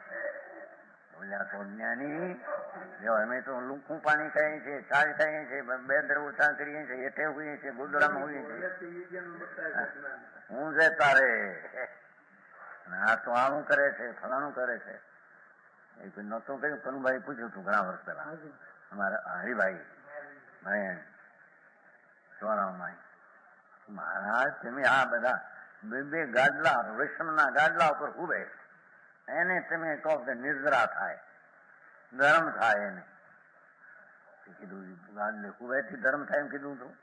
બોલ્યા તો જ્ઞાની જો અમે તો લુખું પાણી ખાઈએ છીએ, છાશ ખાઈએ છીએ, બે દરવોચા કરીએ છીએ, એઠે હોઈએ છીએ, ગોદડામાં હોઈએ છીએ. હું છે તારે આ તો આનું કરે છે, ફલાણું કરે છે. એ નતું કહ્યું કનુભાઈ પૂછ્યું હતું ઘણા વર્ષ પહેલા અમારા હરિભાઈ ભાઈ સ્વરામાં, મહારાજ તમે આ બધા બે ગાડલા રેશમના ગાડલા ઉપર ઉભે એને તમે કહો કે નિર્જરા થાય, ધર્મ થાય. એને કીધું ગાડલે ઉભેથી ધર્મ થાય એમ કીધું હતું.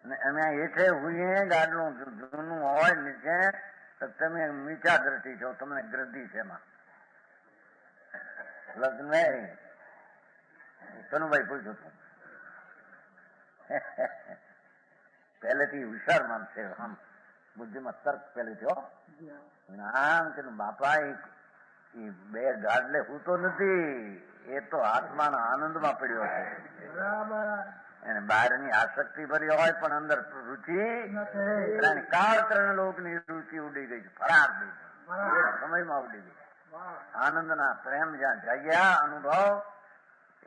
ને અમે હેઠે હોઈએ ગાડલું જૂનું હોય નીચે તો તમે નીચા દ્રષ્ટિ છો, તમને ગ્રદ્ધિ છે એમાં લગ્ન કનુભાઈ પૂછ્યું હતું. પહેલેથી હુશાર માનશે આમ બુદ્ધિમાં તર્ક પેલું થયો. આમ કીધું બાપા એ બે ગાડલે હું તો નથી, એ તો આત્માના આનંદમાં પડ્યો છે. એને બહારની આસક્તિ ભરી હોય પણ અંદર રુચિ કાળ ત્રણ લોકની રુચિ ઉડી ગઈ છે, ફરાર થઈ ગઈ, સમયમાં ઉડી ગઈ. આનંદના પ્રેમ જ્યાં જાગ્યા અનુભવ એ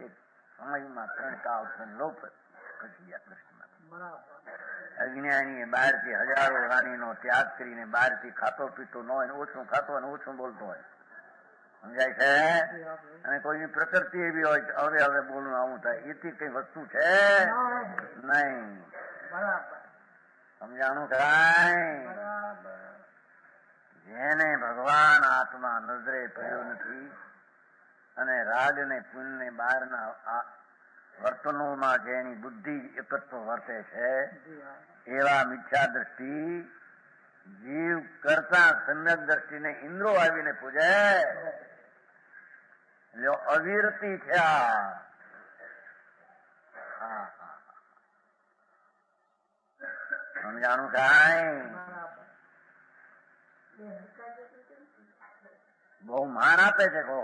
સમયમાં ત્રણ કાળ ત્રણ લોક ખસી ગયા કૃષ્ણ. અજ્ઞાની બહારથી હજારો રાણીનો ત્યાગ કરીને બહારથી ખાતો પીતો ન હોય, ઓછું ખાતો અને ઓછું બોલતો હોય, સમજાય છે. અને કોઈની પ્રકૃતિ એવી હોય કે હવે હવે બોલવું આવું થાય, એથી કઈ વસ્તુ છે નહીં. સમજાણું કાંઈ? જેને ભગવાન આત્મા નજરે પડ્યો નથી અને રાગ ને પુણ્ય ને બહારના વર્તનોમાં જેની બુદ્ધિ એકત્વ વર્તે છે એવા મિથ્યા દ્રષ્ટિ જીવ કરતા સમ્યક દ્રષ્ટિને ઇન્દ્રો આવીને પૂજે, એટલે અવિરતી થયા. સમજાણું કાંઈ? બહુ માન આપે છે કહો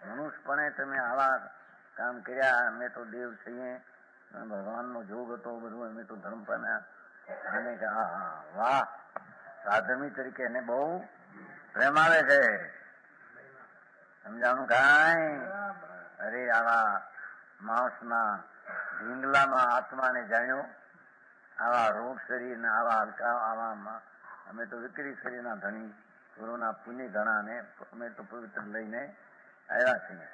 મનુષ્યપણે તમે આવા કામ કર્યા, અમે તો દેવ છીએ, ભગવાનનો જોગ હતો, બધું અમે તો ધર્મ પામ્યા. અને વાહ, સાધમી તરીકે એને બહુ પ્રેમ આવે છે. સમજાણું કાંઈ? અરે આવા માણસના ઢીંગલામાં આત્માને જાણ્યો, આવા રોગ શરીર આવા અમે તો વિકરી શરીરના ધણી, ગુરુના પુણ્ય ઘણા ને અમે તો પવિત્ર લઈને આવ્યા છીએ.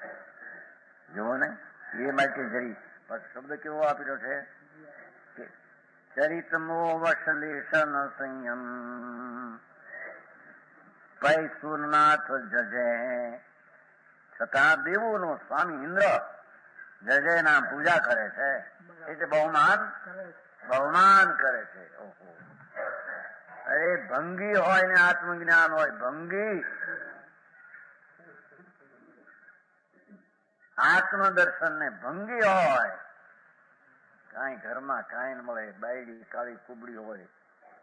જુઓ ને, એ માટે જરી શબ્દ કેવો આપેલો છે કે ચરિતમો વશલેશન સંયમ પૈસુરનાથ જજે. છતાં દેવોનો સ્વામી ઇન્દ્ર જજે ના પૂજા કરે છે, એટલે બહુમાન કરે છે. ઓહો, અરે ભંગી હોય ને આત્મજ્ઞાન હોય, ભંગી આત્મદર્શન ને ભંગી હોય, કાંઈ ઘરમાં કાંઈ ન મળે, બાયડી કાળી કુબડી હોય,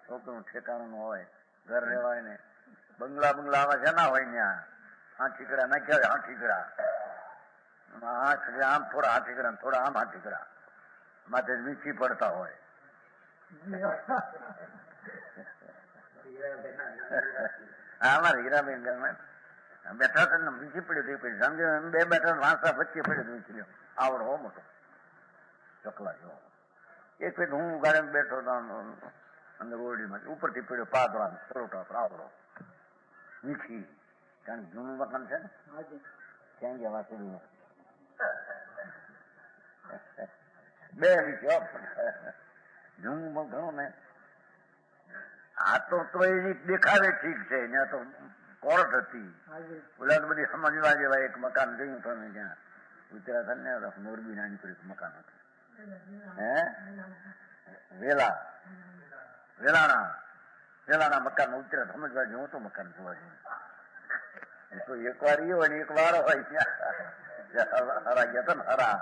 છોકરું ઠેકાણું હોય, ઘર રહેવાય ને બંગલા આવા જના હોય ત્યાં હાથીકડા નાખ્યા હોય, હાથીકડા આમ થોડા હાથીકડા થોડા આમ હાથીકડા માથે વીછી પડતા હોય. અમારે હીરાબેન બેઠા હતા ને વીછી પડ્યું પછી સમજો બે બેઠા વાંસા વચ્ચે પડ્યું વીછી લ્યો, આવડો હો મોટો ચકલા જેવો. એક ફેર હું ગાડી બેઠો અંદર ઓરડીમાં, ઉપરથી પડ્યો પાદરા સરોટા પર આવડો વીછી. કારણ જૂનું મકાન છે ને, ક્યાં ગયા વાસુડી બે વીછી જૂનું ઘણું ને. આ તો દેખાવે ઠીક છે, ત્યાં તો કોર્ટ હતી, ઓલા તો બધી સમજવા જેવા. એક મકાન જોયું તમે ત્યાં ઉત્તરાખંડ ને મોરબી નાની પર મકાન હતું, વેલાના મકાન ઉતર્યા સમજવા જેવું તો મકાન જોવા જેવું. તો એક વાર એ હોય ને એક વાર હોય ત્યાં હરા ગયા હતા ને હરા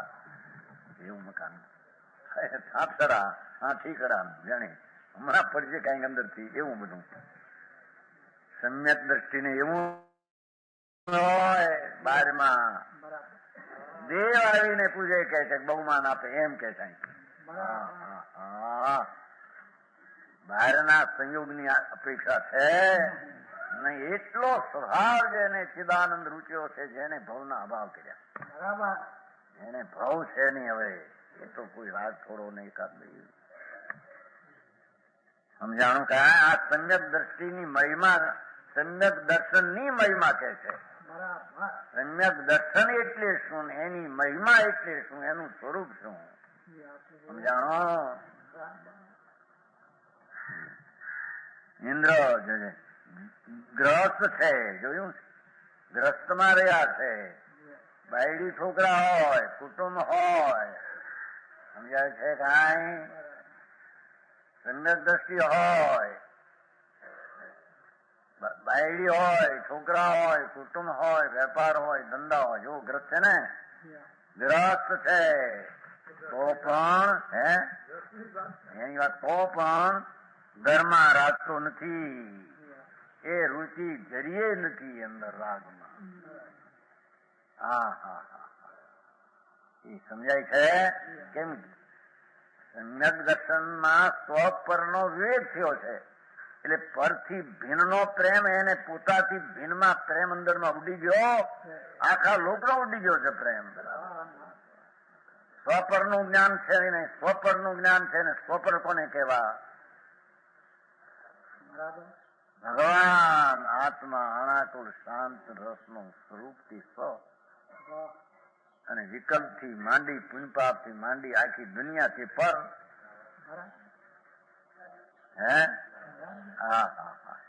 એવું મકાન, સાપસરા હા ઠીકડા જાણે હમણાં પડશે કઈક અંદર થી એવું બધું. સમ્યક દ્રષ્ટિને એવું હોય બારમાં દેવ આવીને પૂજે કે છે, બહુમાન આપે એમ કે છે. બહારના સંયોગની અપેક્ષા છે નહીં. એટલો સ્વભાવ જેને ચિદાનંદ રૂચ્યો છે, જેને ભવના અભાવ કર્યા, એને ભાવ છે નહીં. હવે એ તો કોઈ રાગ થોડો નહીં એકાદ નહીં. સમજાણું કે આ સમ્યક દ્રષ્ટિની મહિમા, સમ્યક દર્શન ની મહિમા કે છે. સમ્યક દર્શન એટલે શું, એની મહિમા એટલે શું, એનું સ્વરૂપ શું, સમજાણો? ઇન્દ્ર ગ્રસ્ત છે, જોયું, ગ્રસ્તમાં રહ્યા છે. બાયડી છોકરા હોય, કુટુંબ હોય, સમજાય છે કાંઈ? સમ્યક દ્રષ્ટિ હોય, બાયડી હોય, છોકરા હોય, કુટુંબ હોય, વેપાર હોય, ધંધા હોય. જો ગ્રસ્ત છે ને, ગ્રસ્ત છે તો પણ એની વાત તો પણ ઘરમાં રાખતો નથી, એ રુચિ જરીએ નથી અંદર રાગમાં. હા હા હા, એ સમજાય છે કેમ? સમ્યક દર્શનમાં સ્વપરનો વિવેક થયો છે, એટલે પરથી ભિન્નનો પ્રેમ એને પોતાથી ભિન્નમાં પ્રેમ અંદરમાં ઉડી ગયો, આખા લોકનો ઉડી ગયો છે પ્રેમ. સ્વપરનું જ્ઞાન છે ને સ્વપરનું જ્ઞાન છે ને સ્વપર કોને કહેવા? ભગવાન આત્મા અનાકુળ શાંત રસનું સ્વરૂપથી સ્વ અને વિકલ્પથી માંડી પુણ્યપાપથી માંડી આખી દુનિયાથી પર. હે હા હા હા,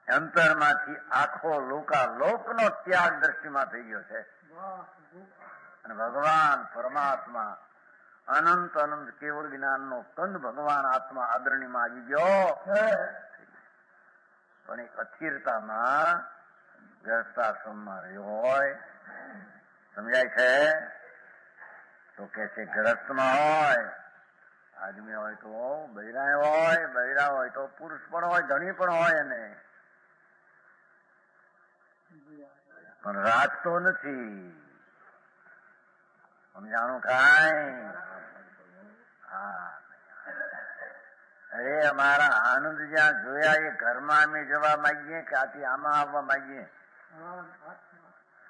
અંતરમાંથી આખો લોકનો ત્યાગ દ્રષ્ટિમાં થઈ ગયો છે. અને ભગવાન પરમાત્મા અનંત અનંત કેવળ જ્ઞાનનો કંદ ભગવાન આત્મા આદરણીમાં આવી ગયો. પણ એક અસ્થિરતામાં ગ્રસ્તાશ્રમમાં રહ્યો હોય, સમજાય છે? તો કે છે ગ્રસ્તમાં હોય, આદમી હોય તો બૈરા હોય તો પુરુષ પણ હોય, ધણી પણ હોય, એને પણ રાખતો નથી. સમજાણું કાંઈ? હા, અરે અમારા આનંદ જ્યાં જોયા એ ઘરમાં અમે જવા માંગીએ કે આથી આમાં આવવા માંગીએ?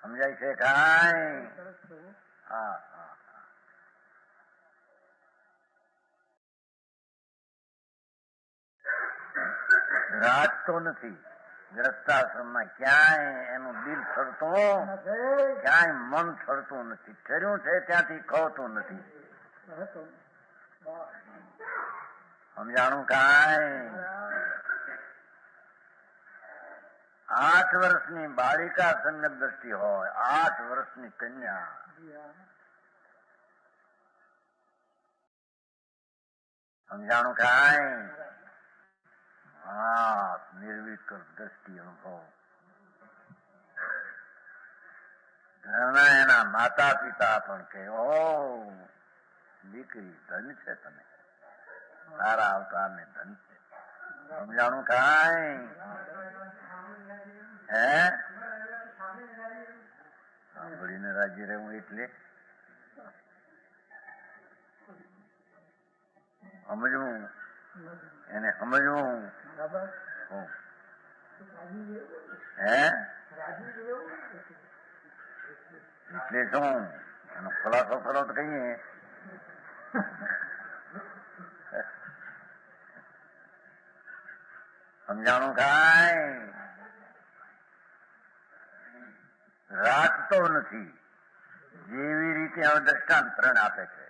સમજાય છે કાંઈ? હા હા, રાખતો નથી. ગ્રસ્તાશ્રમમાં ક્યાંય એનું દિલ છડતું, ક્યાંય મન છડતું નથી. ઠર્યું છે ત્યાંથી ખોતું નથી. સમજાણું કાંઈ? 8 વર્ષની બાળિકા સમ્યક દ્રષ્ટિ હોય, 8 વર્ષની કન્યા, સમજાણું કાંઈ? હા, નિર્વિકલ્પ દ્રષ્ટિ અનુભવ. ઘણા એના માતા પિતા પણ કહે, ઓ દીકરી ધન છે, તમે તારા અવતારને ધન છે. સમજાણું કાંઈ? હે સાંભળીને રાજી રહેવું એટલે સમજવું, એને સમજવું. હે એટલે શું? એનો ખુલાસો કરો તો કહીએ. સમજાણું કાંઈ? રાખતો નથી. જેવી રીતે હવે દ્રષ્ટાંત ત્રણ આપે છે.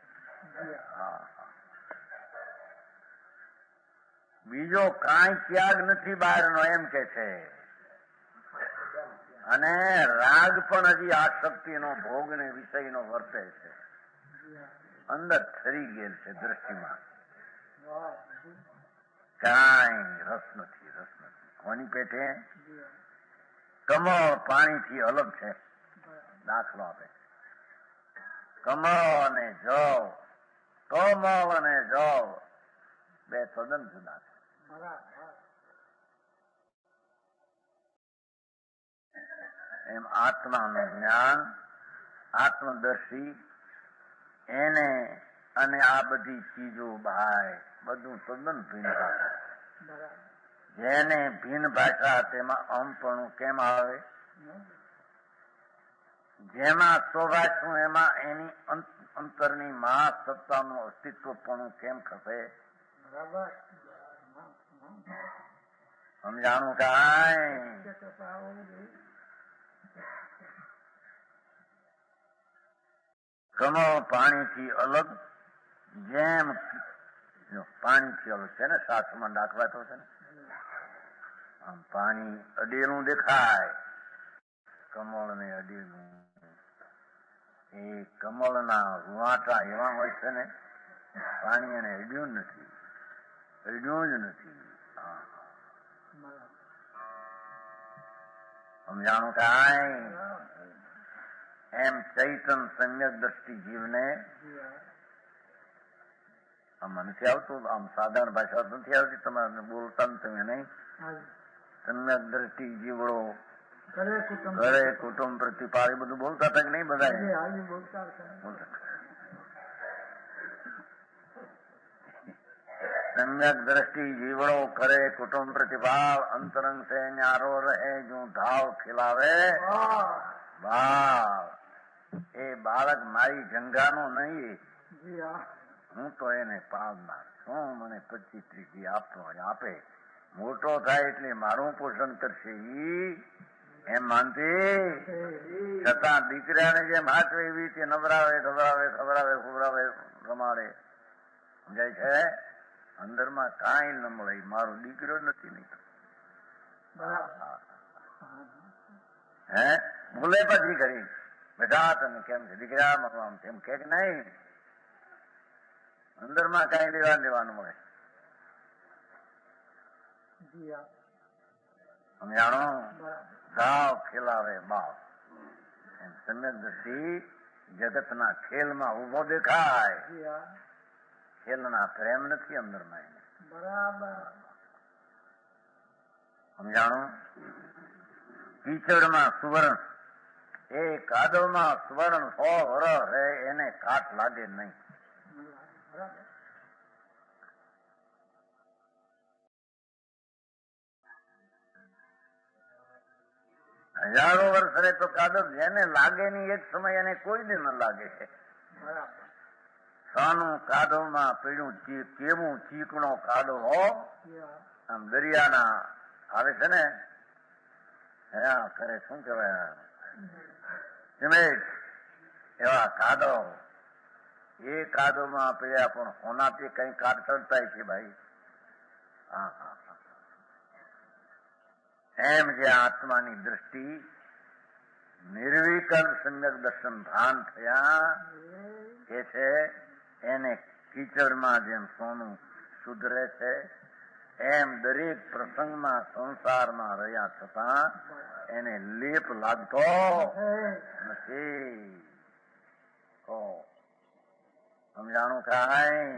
બીજો કાંઈ ત્યાગ નથી બહારનો, એમ કે છે. અને રાગ પણ હજી આસક્તિનો ભોગ ને વિષયનો વર્તે છે, અંદર ઠરી ગયેલ છે દ્રષ્ટિમાં. કાંઈ રસ નથી, રસ નથી. કોની પેટે? કમળ પાણીથી અલગ છે. દાખલો આપે, કમળ અને જવ, કમળ અને જવ બે તદ્દન જુદા છે. એમ આત્માનું જ્ઞાન, આત્મદર્શી, એને અને આ બધી ચીજો બહાય બધું તદ્દન ભિન્ન ભાષા. જેને ભિન્ન ભાષા તેમાં અમપણું કેમ આવે? જેમાં સ્વભાષું એમાં એની અંતરની મહાસત્તાનું અસ્તિત્વપણું કેમ ખપે? સમજાણું કાંઈ? કમળ પાણીથી અલગ, જેમ પાણીથી અલગ છે ને, શાસ્ત્રમાં દાખલા તો છે ને. આમ પાણી અડેલું દેખાય, કમળ ને અડેલું. એ કમળના રૂવાટા એવા હોય છે ને, પાણી એને અડ્યું નથી, અડ્યું જ નથી. સમજાણું કાંઈ? એમ ચૈતન સમ્યક દ્રષ્ટિ જીવને આમાં નથી આવતું, આમ સાધારણ ભાષા નથી આવતી તમારે બોલતા ને તમે નહીં. સમ્યક દ્રષ્ટિ જીવડો ઘરે કુટુંબ પ્રતિપાળ એ બધું બોલતા હતા કે નહીં બધા? સમ્યક દ્રષ્ટિ જીવડો કરે કુટુંબ પ્રતિભાવ અંતરંગ से न्यारो रहे जो ધાવ ખીલાવે ભાવ. એ બાળક મારી જંગાનો નહીં, હું તો એને પાળનાર છું. મને 25-30 આપે, મોટો થાય એટલે મારું પોષણ કરશે ઈ એમ માનતી. છતાં દીકરાને જેમ હાચવે એવી રીતે નવરાવે ખવડાવે રમાડે. સમજાય છે? અંદરમાં કાંઈ ન મળે, મારો દીકરો નથી નહીં. હે બોલે પછી કરી બેટા તને કેમ છે દીકરા આમ તેમ કે નહીં, અંદરમાં કાંઈ લેવાનું મળે. સમજાણો? ગાવ ખેલાવે બાપ. એમ સમ્યક દ્રષ્ટિ જગતના ખેલમાં ઉભો દેખાય, ખેલના પ્રેમ નથી અંદરમાં એને. સમજાણો? કીચડમાં સુવર્ણ, એ કાદવમાં સુવર્ણ 100 વર્ષ રહે એને કાટ લાગે નહીં. હજારો વર્ષ રહે તો કાદવ જેને લાગે નહીં એક સમય એને કોઈને ન લાગે છે. સાનું કાદવમાં પીડ્યું કેવું ચીકણો કાદવ હો, આમ દરિયાના આવે છે ને કરે શું કેવાય એવા કાદવ, એ કાદવમાં પીડ્યા પણ હોનાથી કઈ કાટ ચડતા છે ભાઈ. એમ જે આત્માની દ્રષ્ટિ નિર્વિકલ્પ સમ્યક દર્શન ભાન થયા એ છે, એને કીચડમાં જેમ સોનું સુધરે છે એમ દરેક પ્રસંગમાં સંસારમાં રહ્યા છતાં એને લેપ લાગતો નથી. સમજાણું કાંઈ?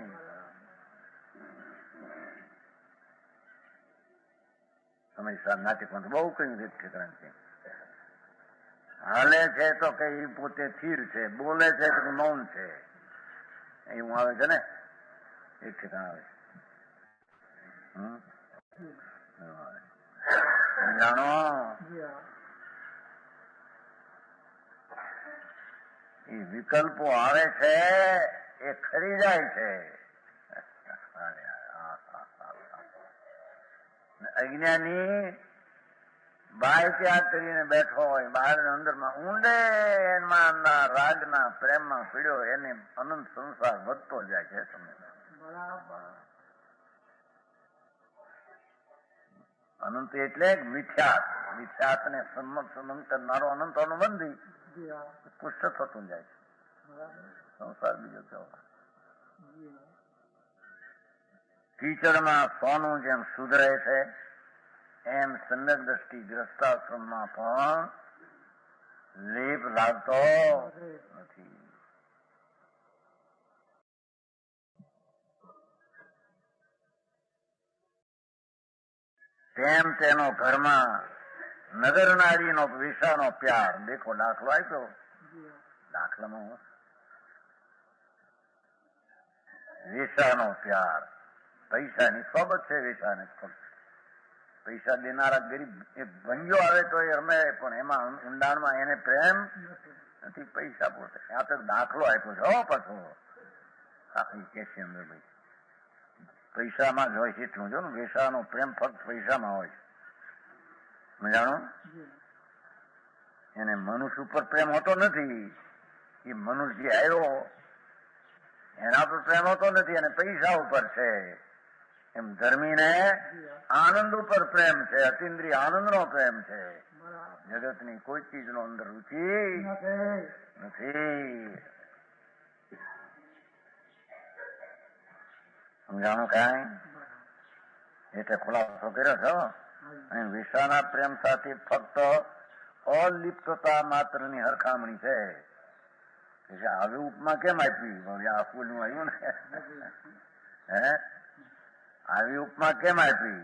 સમયસર નાટકમાં બહુ કઈ વ્યક્તિકરણ છે. હાલે છે તો કઈ પોતે સ્થિર છે, બોલે છે તો મૌન છે, એવું આવે છે ને એક ઠેકાણ આવે છે. જાણો એ વિકલ્પો આવે છે એ ખરી જાય છે. અજ્ઞાની બાય ત્યાગ કરીને બેઠો હોય, બહાર અંદરમાં ઊંડે એમાં રાગના પ્રેમમાં પીડ્યો, એને અનંત સંસાર વધતો જાય છે. અનંત એટલે મિથ્યાત, મિથ્યાત ને સંમત કરનારો અનંત અનુબંધી પુષ્ટ થતું જાય છે સંસાર. બીજો કેવો કીચડમાં સોનું જેમ સુધરે છે એમ સમ્યક દ્રષ્ટિ ગ્રસ્તાશ્રમમાં પણ લેપ લાગતો નથી. તેમ તેનો ઘરમાં નગર નારીનો વિષાનો પ્યાર. દેખો દાખલો આપ્યો, દાખલામાં વિષાનો પ્યાર. પૈસાની સોબત છે વિષાને. પૈસા દેનારા ગરીબ એ ભંગ્યો આવે તો એ રમે, પણ એમાં ઊંડાણમાં એને પ્રેમ નથી. પૈસા પોતે આ તો દાખલો આપ્યો છે પાછો. કે છે અંદર ભાઈ પૈસામાં જ હોય છે એટલું જો ને. વેસાનો પ્રેમ ફક્ત પૈસામાં હોય છે. જાણો એને મનુષ્ય ઉપર પ્રેમ હોતો નથી. એ મનુષ્ય આવ્યો એના પર પ્રેમ હોતો નથી, અને પૈસા ઉપર છે. એમ ધર્મીને આનંદ ઉપર પ્રેમ છે, અતિન્દ્રિય આનંદનો પ્રેમ છે. જગતની કોઈ ચીજનો અંદર રુચિ નથી. સમજાણું કાંઈ? એટલે ખુલાસો કર્યો છો. અને વિશ્વના પ્રેમ સાથે ફક્ત અલિપ્તતા માત્રની હરખામણી છે. આવી ઉપમા કેમ આપી? આ ફૂલનું આવ્યું ને હે આવી ઉપમા કેમ આપી?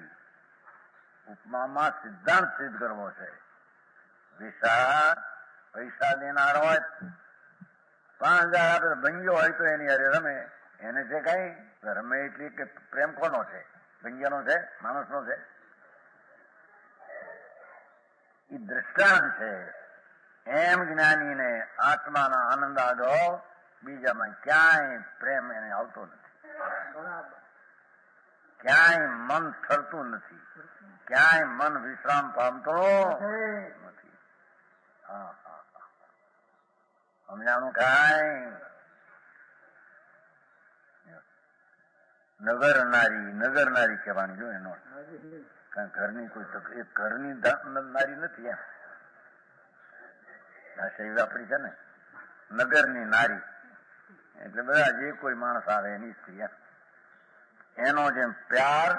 ઉપમામાં સિદ્ધાંત સિદ્ધ કરવો છે. પૈસા દેનાર હોય 5,000 આપે, ભંગ્યો હોય તો એની હારે રમે. એને છે કઈ રમે એટલી કે પ્રેમ કોનો છે? ભંગ્યાનો છે? માણસનો છે? એ દ્રષ્ટાંત છે. એમ જ્ઞાનીને આત્માના આનંદ આદો બીજામાં ક્યાંય પ્રેમ એને આવતો નથી, ક્યાંય મન ઠરતું નથી, ક્યાંય મન વિશ્રામ પામતો નથી. હા હા સમજાણું? કાંઈ નગર નારી કહેવાની જો એનો ઘરની કોઈ ઘરની નારી નથી. એમ ભાષા એવી વાપરી છે ને, નગરની નારી એટલે બધા જે કોઈ માણસ આવે એની સ્ત્રી. એનો જેમ પ્યાર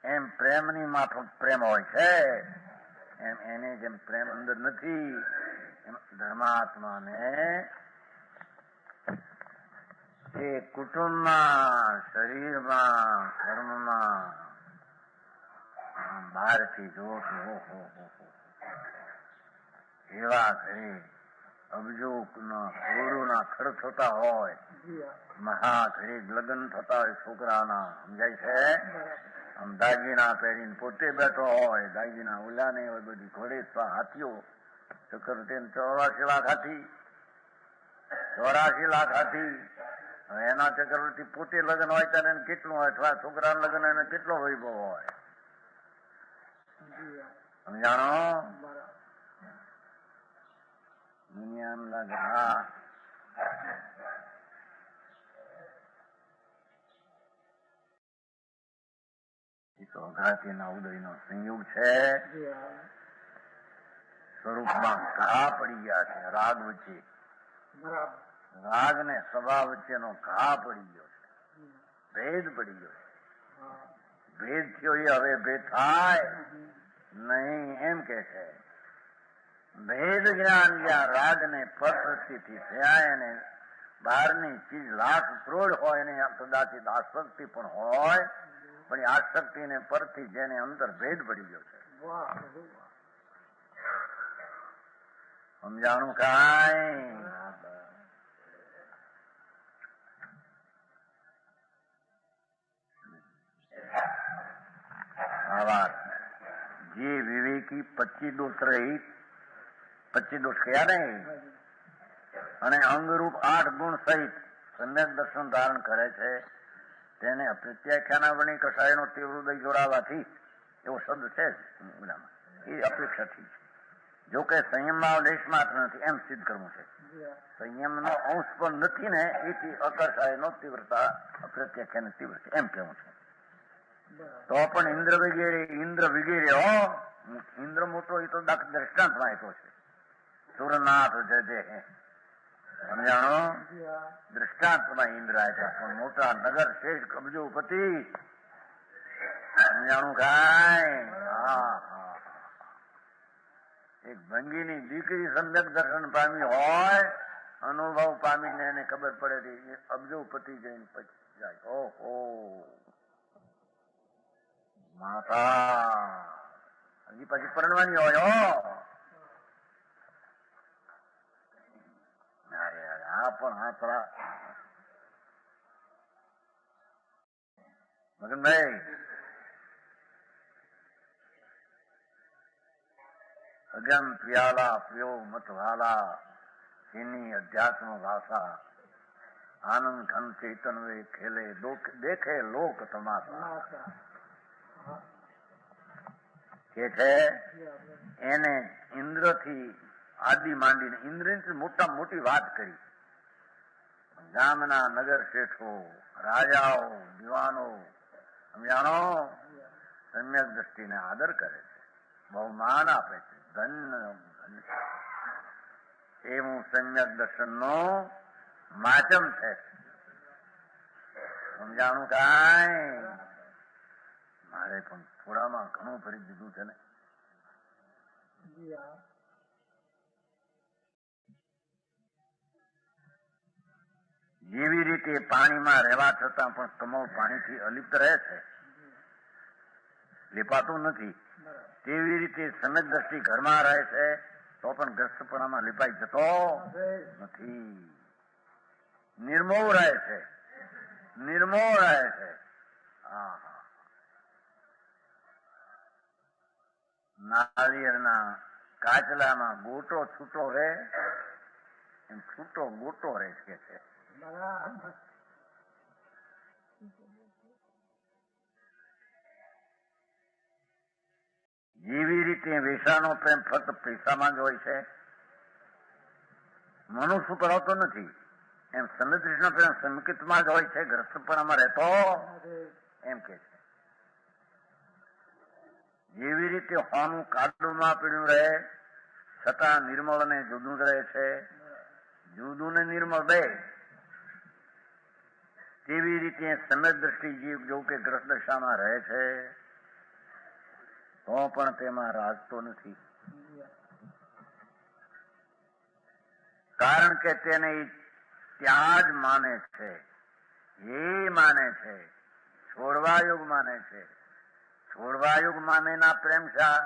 એમ પ્રેમની માફક પ્રેમ હોય છે, એમ એને જેમ પ્રેમ અંદર નથી એમ ધર્માત્માને એ કુટુંબમાં, શરીરમાં, કર્મમાં બહારથી જોતું એવા ઘરે અબજો કરોડોના ખર્ચ થતા હોય, મહા ઘરે લગ્ન થતા હોય છોકરાના, સમજાય છે? આમ દાગીના પહેરીને પોતે બેઠો હોય, દાગીના ઓલા ને હોય, બધી ઘોડે હાથીઓ ચક્કરવર્તી 84 લાખ હાથી, 84 લાખ હાથી. હવે એના ચક્રવર્તી પોતે લગ્ન હોય ત્યારે એને કેટલું હોય, અથવા છોકરાના લગ્ન એને કેટલો વૈભવ હોય, સમજાણો? દુનિયાના ઘણા અઘાતીના ઉદયનો સંયોગ છે. સ્વરૂપમાં ઘા પડી ગયા છે. રાગ વચ્ચે, રાગ ને સ્વભાવ વચ્ચેનો ઘા પડી ગયો છે, ભેદ પડી ગયો છે. ભેદ થયો એ હવે ભેદ થાય નહીં એમ કે છે. ભેદ જ્ઞાન જ્યાં રાગ ને પરથી થયા, એને બહારની ચીજ લાખ કરોડ હોય એને કદાચિત આસક્તિ પણ હોય, પણ એ આસક્તિ ને પરથી જેને અંદર ભેદ પડી ગયો છે. સમજાણું? કાંઈ આ વાત જે વિવેકી 25 દોષ રહિત, 25 દોષ કયા નહીં, અને અંગરૂપ 8 ગુણ સહિત સમ્યક દર્શન ધારણ કરે છે, તેને અપ્રત્યાખ્યાના વણી કસાયનો તીવ્ર હૃદય જોડાવાથી એવો શબ્દ છે એ અપેક્ષાથી છે. જોકે સંયમમાં લેશ માત્ર નથી એમ સિદ્ધ કરવું છે. સંયમનો અંશ પણ નથી ને, એથી અકસાયનો તીવ્રતા અપ્રત્યાખ્યાની તીવ્ર છે એમ કેવું છે. તો પણ ઇન્દ્ર વગેરે ઇન્દ્ર મોટો એ તો દ્રષ્ટાંતમાં આપ્યો છે. સુરનાથ જજે, સમજાણો? દ્રષ્ટાંતમાં ઇન્દ્ર આપ્યા, પણ મોટા નગર શેષ કબજોપતિ, સમજાણું? કાંઈ હા હા એક ભંગીની દીકરી સમ્યક દર્શન પામી હોય, અનુભવ પામીને એને ખબર પડે કે અબજોપતિ જઈને પછી જાય. ઓહો માતા હજી પછી પરણવાની હોય. આ પણ આપણા મગનભાઈ અગમ પ્રિયાલા પ્રિયો મતવાલા એની અધ્યાત્મ ભાષા આનંદ ઘન ચેતન વે ખેલે દેખે લોક તમાશા કે છે. એને ઇન્દ્રથી આદિ માંડીને ઇન્દ્રથી મોટા મોટી વાત કરી. ગામના નગર શેઠો, રાજાઓ, દિવાનો, સમજાણો, સમ્યક દ્રષ્ટિને આદર કરે છે, બહુમાન આપે છે. એવું સમ્યક દર્શનનો માધ્યમ છે. સમજાણું? કાંઈ મારે પણ થોડામાં ઘણું ફરી દીધું છે ને. જેવી રીતે પાણીમાં રહેવા છતાં પણ કમળ પાણીથી અલિપ્ત રહે છે, લીપાતું નથી, તેવી રીતે સમ્યક દ્રષ્ટિ ઘરમાં રહે છે તો પણ ગ્રસ્તપણામાં લીપાઈ જતો નથી. નિર્મોહ રહે છે, નિર્મોહ રહે છે. નાળિયેરના કાચલામાં ગોટો છૂટો રહે એમ છૂટો ગોટો રહે છે. જેવી રીતે વેસાનો પ્રેમ ફક્ત પૈસામાં જ હોય છે, મનુષ્ય પર હોતો નથી, એમ સમ્યકનો પ્રેમ સંકિતમાં જ હોય છે, ગ્રસ્તપણામાં રહેતો એમ કે છે. જેવી રીતે હોનું કાદવમાં પીડ્યું રહે છતાં નિર્મળ અને જુદું જ રહે છે, જુદું ને નિર્મળ બે, તેવી રીતે સમ્યક દ્રષ્ટિ જીવ જો કે ગ્રસ્ત દશામાં રહે છે તો પણ તેમાં રાજતો નથી, કારણ કે તેને ત્યાં જ માને છે, એ માને છે, છોડવા યુગ માને છે. છોડવા યુગ માનેના પ્રેમ શા?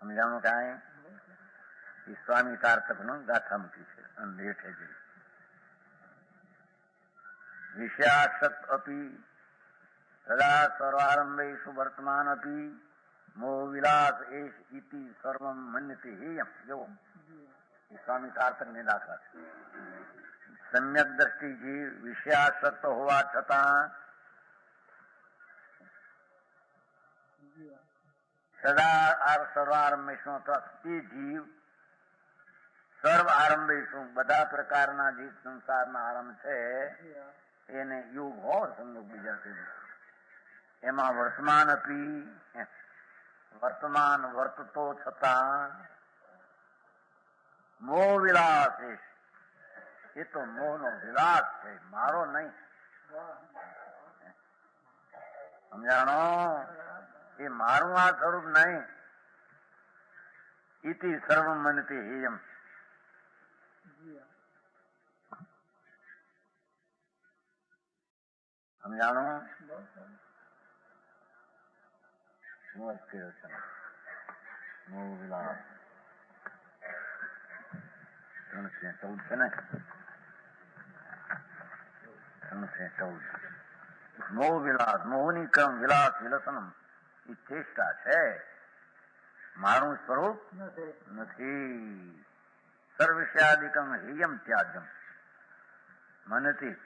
સમજાણું કાંઈ? એ સ્વામી સાર્થક નું ગાથા મૂકી છે અંધેઠે જઈ. વિષયાસક્ત અપી સદા સર્વારંભેષુ વર્તમાન અપી મોહ વિલાસ એશ ઇતિ સર્વમ મન્યતે હેયમ. જો એ સ્વામી સાર્થક ને દાખલા છે. સમ્યક દ્રષ્ટિ જીવ વિષયાસક્ત હોવા છતાં સદા સર્વારંભેષુ તે જીવ સર્વ આરંભેષુ બધા પ્રકારના જે સંસારના આરંભ છે એને યુગ હો સંયોગ બીજા છે એમાં વર્તમાન અપી વર્તમાન વર્તતો છતાં મોહ વિલાસ એ તો મોહનો વિલાસ છે, મારો નહીં. સમજાણો? એ મારું આ સ્વરૂપ નહીં. ઇતિ સર્વમ મન્યતે હેયમ. સમજાણો? શું વાત કર્યો છે? મોહ વિલાસ 314 છે ને? 314. મોહ વિલાસ, મોહની ક્રમ વિલાસ વિલસનમ એ ચેષ્ટા છે, મારું સ્વરૂપ નથી. સર્વસ્યાદિકમ હેયમ ત્યાજમ મનતી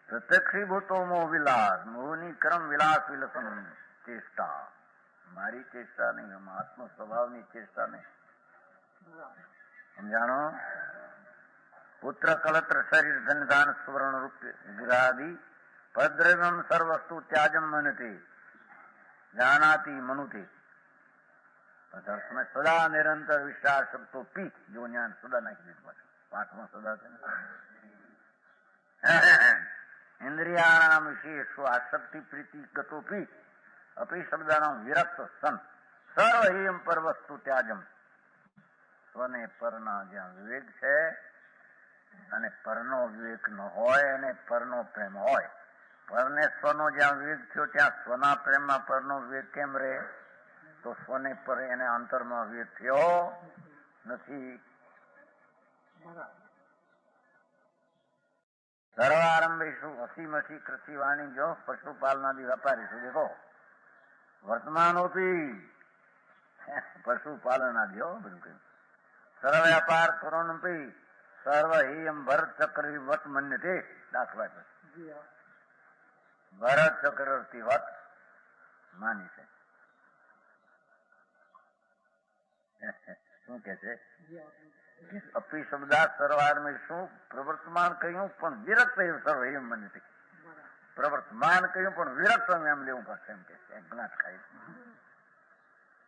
પ્રત્યક્ષીભૂતો મોહ વિલાસ, મોહની ક્રમ વિલાસ વિલસનમ ચેષ્ટા, મારી ચેષ્ટા નહીં, આત્મ સ્વભાવની ચેષ્ટા નહીં. સમજાણો? પુત્ર કલત્ર શરીર ધન દાન સુવર્ણ રૂપ વિરાદી ભદ્રમ સર્વસ્તુ ત્યાજમ મનતે જાનાતી મનુતે સદા નિરંતર વિશ્વાસક્તો પી. જો જ્ઞાન સદા નાખી દીધું પાઠમાં સદા છે. ઇન્દ્રિયાણામ વિશેષ આસક્તિ પ્રીતિ ગતો પી અપી શબ્દાનામ વિરક્ત સન સર્વ હિમ પર વસ્તુ ત્યાજમ. સ્વને પરના જ્યાં વિવેક છે અને પરનો વિવેક ન હોય અને પરનો પ્રેમ હોય, પરને સ્વનો જ્યાં વિવેક થયો ત્યાં સ્વના પ્રેમમાં પરનો વિવેક કેમ રહે? તો સ્વને પર એને અંતરમાં વિવેક થયો નથી. સર્વારંભેષુ હસી કૃષિ વાણિજ્યો પશુપાલનાદિ વ્યાપારી શું દેખો વર્તમાન હોતી પશુપાલનાદિ બધું કહ્યું. સર્વ વ્યાપાર કરોનપી સર્વ હિયમ ભરત ચક્રવી વત મન્યતે. દાખલા છે ભરત ચક્રવર્તી વત માની છે. શું કે છે? અપી શબ્દાત સર્વારમે શું પ્રવર્તમાન કહ્યું પણ વિરક્ત સર્વ હિયમ મન્યતે. પ્રવર્તમાન કહ્યું પણ વિરક્ત એમ લેવું પડશે એમ કે છે. જ્ઞાત ખાઈ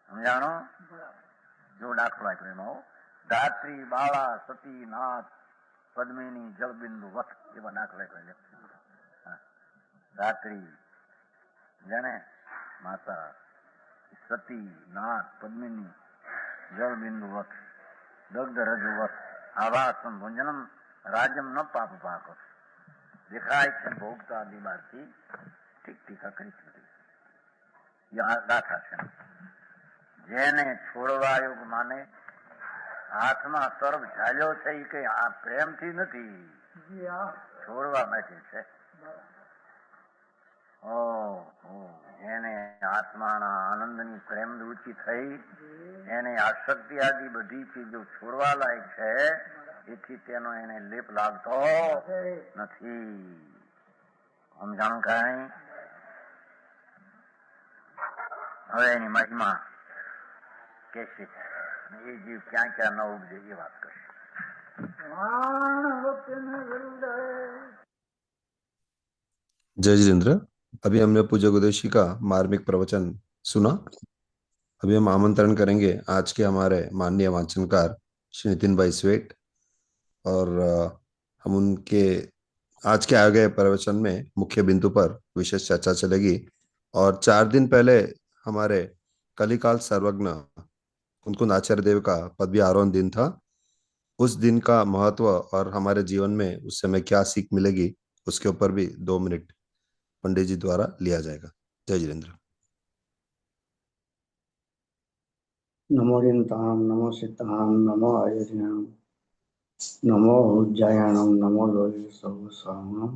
સમજાણો? જો દાખલો આપ્યો એમાં ધાત્રી બાળા સતી નાથ પદ્મિની જળબિંદુ વત એવા દાખલા આપ્યા. ધાત્રી જાણે માતા, સતી નાથ પદ્મિની જળબિંદુ વત દગ્ધ રજુ વત આવાસમ ભુંજનમ રાજ્યમ ન પાપ પાક દેખાય છે ભોગતા આદિ બારથી ઠીક ટીકા કરી હતી ગાથા છે. જેને છોડવા યોગ માને હાથમાં સર્વ ઝાલ્યો છે એ કઈ આ પ્રેમથી નથી, છોડવા માટે છે. જેને આત્માના આનંદની પ્રેમ રૂચિ થઈ, એને આસક્તિ આદિ બધી ચીજો છોડવા લાયક છે, એથી તેનો એને લેપ લાગતો નથી. સમજાણું કઈ? હવે એની મહિમા કેસે એ જીવ ક્યાં ક્યાં ન ઉપજે એ વાત કરશે. जय जितेंद्र, अभी हमने पूज्य गोदेशी का मार्मिक प्रवचन सुना. अभी हम आमंत्रण करेंगे आज के हमारे माननीय वाचनकार श्री नितिन भाई स्वेट, और हम उनके आज के आए गए प्रवचन में मुख्य बिंदु पर विशेष चर्चा चलेगी. और 4 दिन पहले हमारे कलिकाल सर्वज्ञ कुंदकुंद आचार्य देव का पदवी आरोहण दिन था. उस दिन का महत्व और हमारे जीवन में उस समय क्या सीख मिलेगी, उसके ऊपर भी 2 मिनट पंडित जी द्वारा लिया जाएगा. जय जितेंद्र. नमो रिंताम, नमो सिद्धाम, नमो अयोध्याम, नमो उज्जयानम, नमो लोहि सर्वसामम.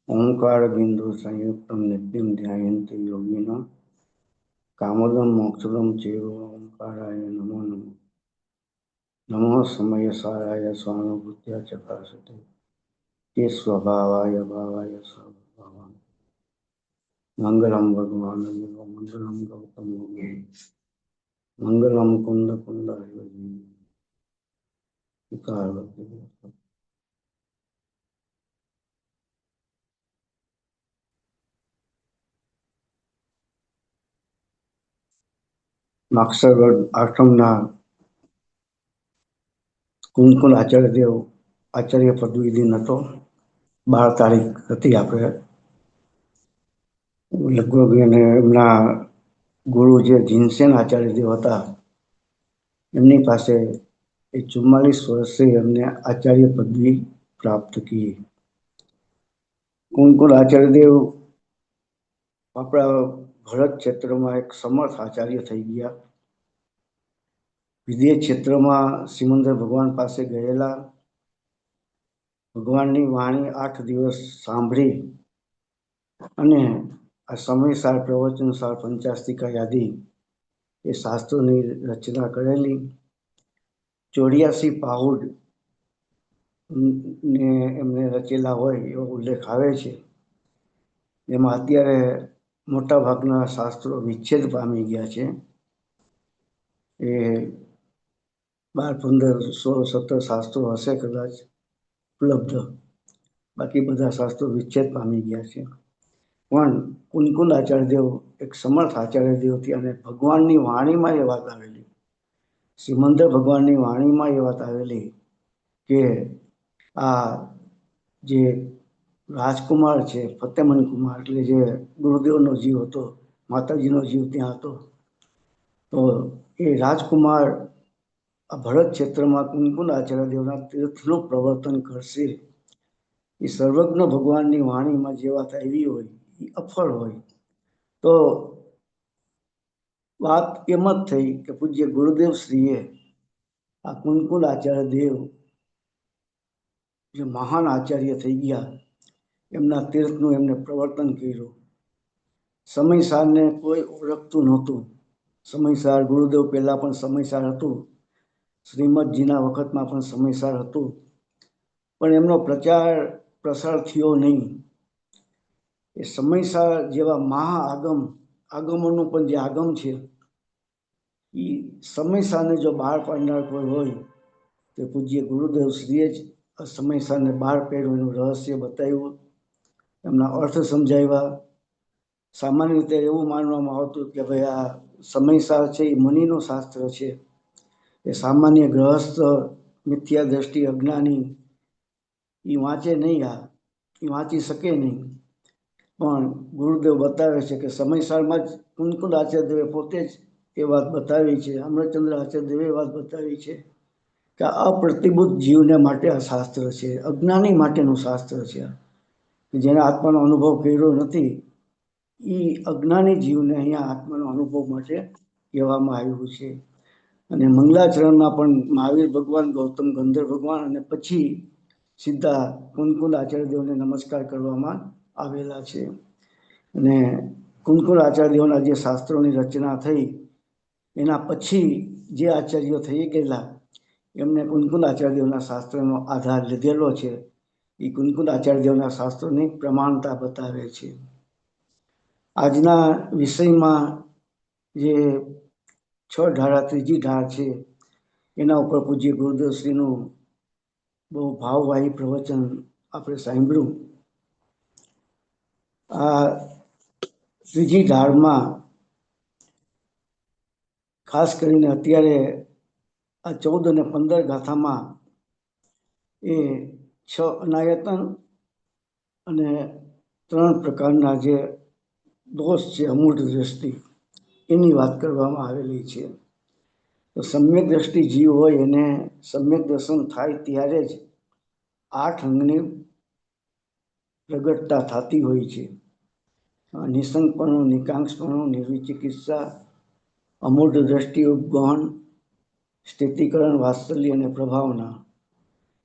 ओंकार बिंदु संयुक्तम नित्यम ध्यायन्ति योगिनः कामदम मोक्षदम चैव ओंकाराय नमो नमः. नमो समय साराय स्वानुभूत्या चकाशते ते स्वभावाय भावाय स्वभावाय. मंगलम भगवान मंगलम गौतम योगी, मंगलम कुंद कुंदारी. માક્ષરગઢ આશ્રમના કુંદકુંદ આચાર્યદેવ આચાર્ય પદવી દિન હતો. 12 તારીખ હતી. આપણે લગભગ એને એમના ગુરુ જે જીનસેન આચાર્યદેવ હતા એમની પાસે 44 વર્ષે એમને આચાર્ય પદવી પ્રાપ્ત કી. કુંદકુંદ આચાર્યદેવ આપણા ભરત ક્ષેત્રમાં એક સમર્થ આચાર્ય થઈ ગયા. વિદેશ ક્ષેત્રમાં સિમંદર ભગવાન પાસે ગયેલા, ભગવાનની વાણી 8 દિવસ સાંભળી અને આ સમયસાર પ્રવચનસાર પંચાસ્તિકા યાદી એ શાસ્ત્રોની રચના કરેલી. 84 પાઉડ ને એમને રચેલા હોય એવો ઉલ્લેખ આવે છે. એમાં અત્યારે મોટા ભાગના શાસ્ત્રો વિચ્છેદ પામી ગયા છે. એ 12, 15, 16, 17 શાસ્ત્રો હશે કદાચ ઉપલબ્ધ, બાકી બધા શાસ્ત્રો વિચ્છેદ પામી ગયા છે. પણ કુંદકુંદ આચાર્યદેવ એક સમર્થ આચાર્યદેવથી અને ભગવાનની વાણીમાં એ વાત આવેલી, સિમંદર ભગવાનની વાણીમાં એ વાત આવેલી કે આ જે રાજકુમાર છે ફતેમન કુમાર, એટલે જે ગુરુદેવનો જીવ હતો, માતાજીનો જીવ ત્યાં હતો, તો એ રાજકુમાર આ ભરત ક્ષેત્રમાં કુંદકુંદ આચાર્યદેવના તીર્થનું પ્રવર્તન કરશે. એ સર્વજ્ઞ ભગવાનની વાણીમાં જે વાત આવી હોય એ અફળ હોય. તો વાત એમ જ થઈ કે પૂજ્ય ગુરુદેવ શ્રીએ આ કુંદકુંદ આચાર્યદેવ જે મહાન આચાર્ય થઈ ગયા, એમના તીર્થનું એમને પ્રવર્તન કર્યું. સમયસારને કોઈ ઓળખતું નહોતું. સમયસાર ગુરુદેવ પહેલા પણ સમયસાર હતું, શ્રીમદજીના વખતમાં પણ સમયસાર હતું, પણ એમનો પ્રચાર પ્રસાર થયો નહીં. એ સમયસાર જેવા આગમોનું પણ જે આગમ છે એ સમયસારને જો બહાર પાડનાર કોઈ હોય તે પૂજ્ય ગુરુદેવ શ્રીએ જ સમયસારને બહાર પાડ્યું, એનું રહસ્ય બતાવ્યું, એમના અર્થ સમજાવ્યા. સામાન્ય રીતે એવું માનવામાં આવતું કે ભાઈ આ સમયસાર છે એ મુનિનું શાસ્ત્ર છે, એ સામાન્ય ગ્રહસ્થ મિથ્યા દ્રષ્ટિ અજ્ઞાની એ વાંચે નહીં, એ વાંચી શકે નહીં. પણ ગુરુદેવ બતાવે છે કે સમયસારમાં જ કુંદકુંદ આચાર્યદેવે પોતે જ એ વાત બતાવી છે, અમૃતચંદ્ર આચાર્યદેવે વાત બતાવી છે કે અપ્રતિબુદ્ધ જીવને માટે આ શાસ્ત્ર છે, અજ્ઞાની માટેનું શાસ્ત્ર છે. જેને આત્માનો અનુભવ કર્યો નથી એ અજ્ઞાની જીવને અહીંયા આત્માનો અનુભવ માટે કહેવામાં આવ્યું છે. અને મંગલાચરણમાં પણ મહાવીર ભગવાન, ગૌતમ ગંધર્વ ભગવાન અને પછી સીધા કુંકુલ આચાર્યદેવને નમસ્કાર કરવામાં આવેલા છે. અને કુંકુલ આચાર્યદેવના જે શાસ્ત્રોની રચના થઈ એના પછી જે આચાર્યો થઈ ગયેલા એમને કુંકુલ આચાર્યદેવના શાસ્ત્રનો આધાર લીધેલો છે. એ કુંકુલ આચાર્યદેવના શાસ્ત્રોની પ્રમાણતા બતાવે છે. આજના વિષયમાં જે 6 ધારા ત્રીજી ધાર છે એના ઉપર પૂજ્ય ગુરુદેવશ્રીનું બહુ ભાવવાહી પ્રવચન આપણે સાંભળ્યું. આ ત્રીજી ધારમાં ખાસ કરીને અત્યારે આ 14 અને 15 ગાથામાં એ 6 અનાયતન અને 3 પ્રકારના જે દોષ છે અમૂઢ દ્રષ્ટિ એની વાત કરવામાં આવેલી છે. તો સમ્યક દ્રષ્ટિ જીવ હોય એને સમ્યક દર્શન થાય ત્યારે જ 8 અંગની પ્રગટતા થતી હોય છે. નિસંગપણું, નિકાંક્ષપણું, નિર્વિચિકિત્સા, અમૂઢ દ્રષ્ટિ, ઉપગહન, સ્થિતિકરણ, વાત્સલ્ય અને પ્રભાવના,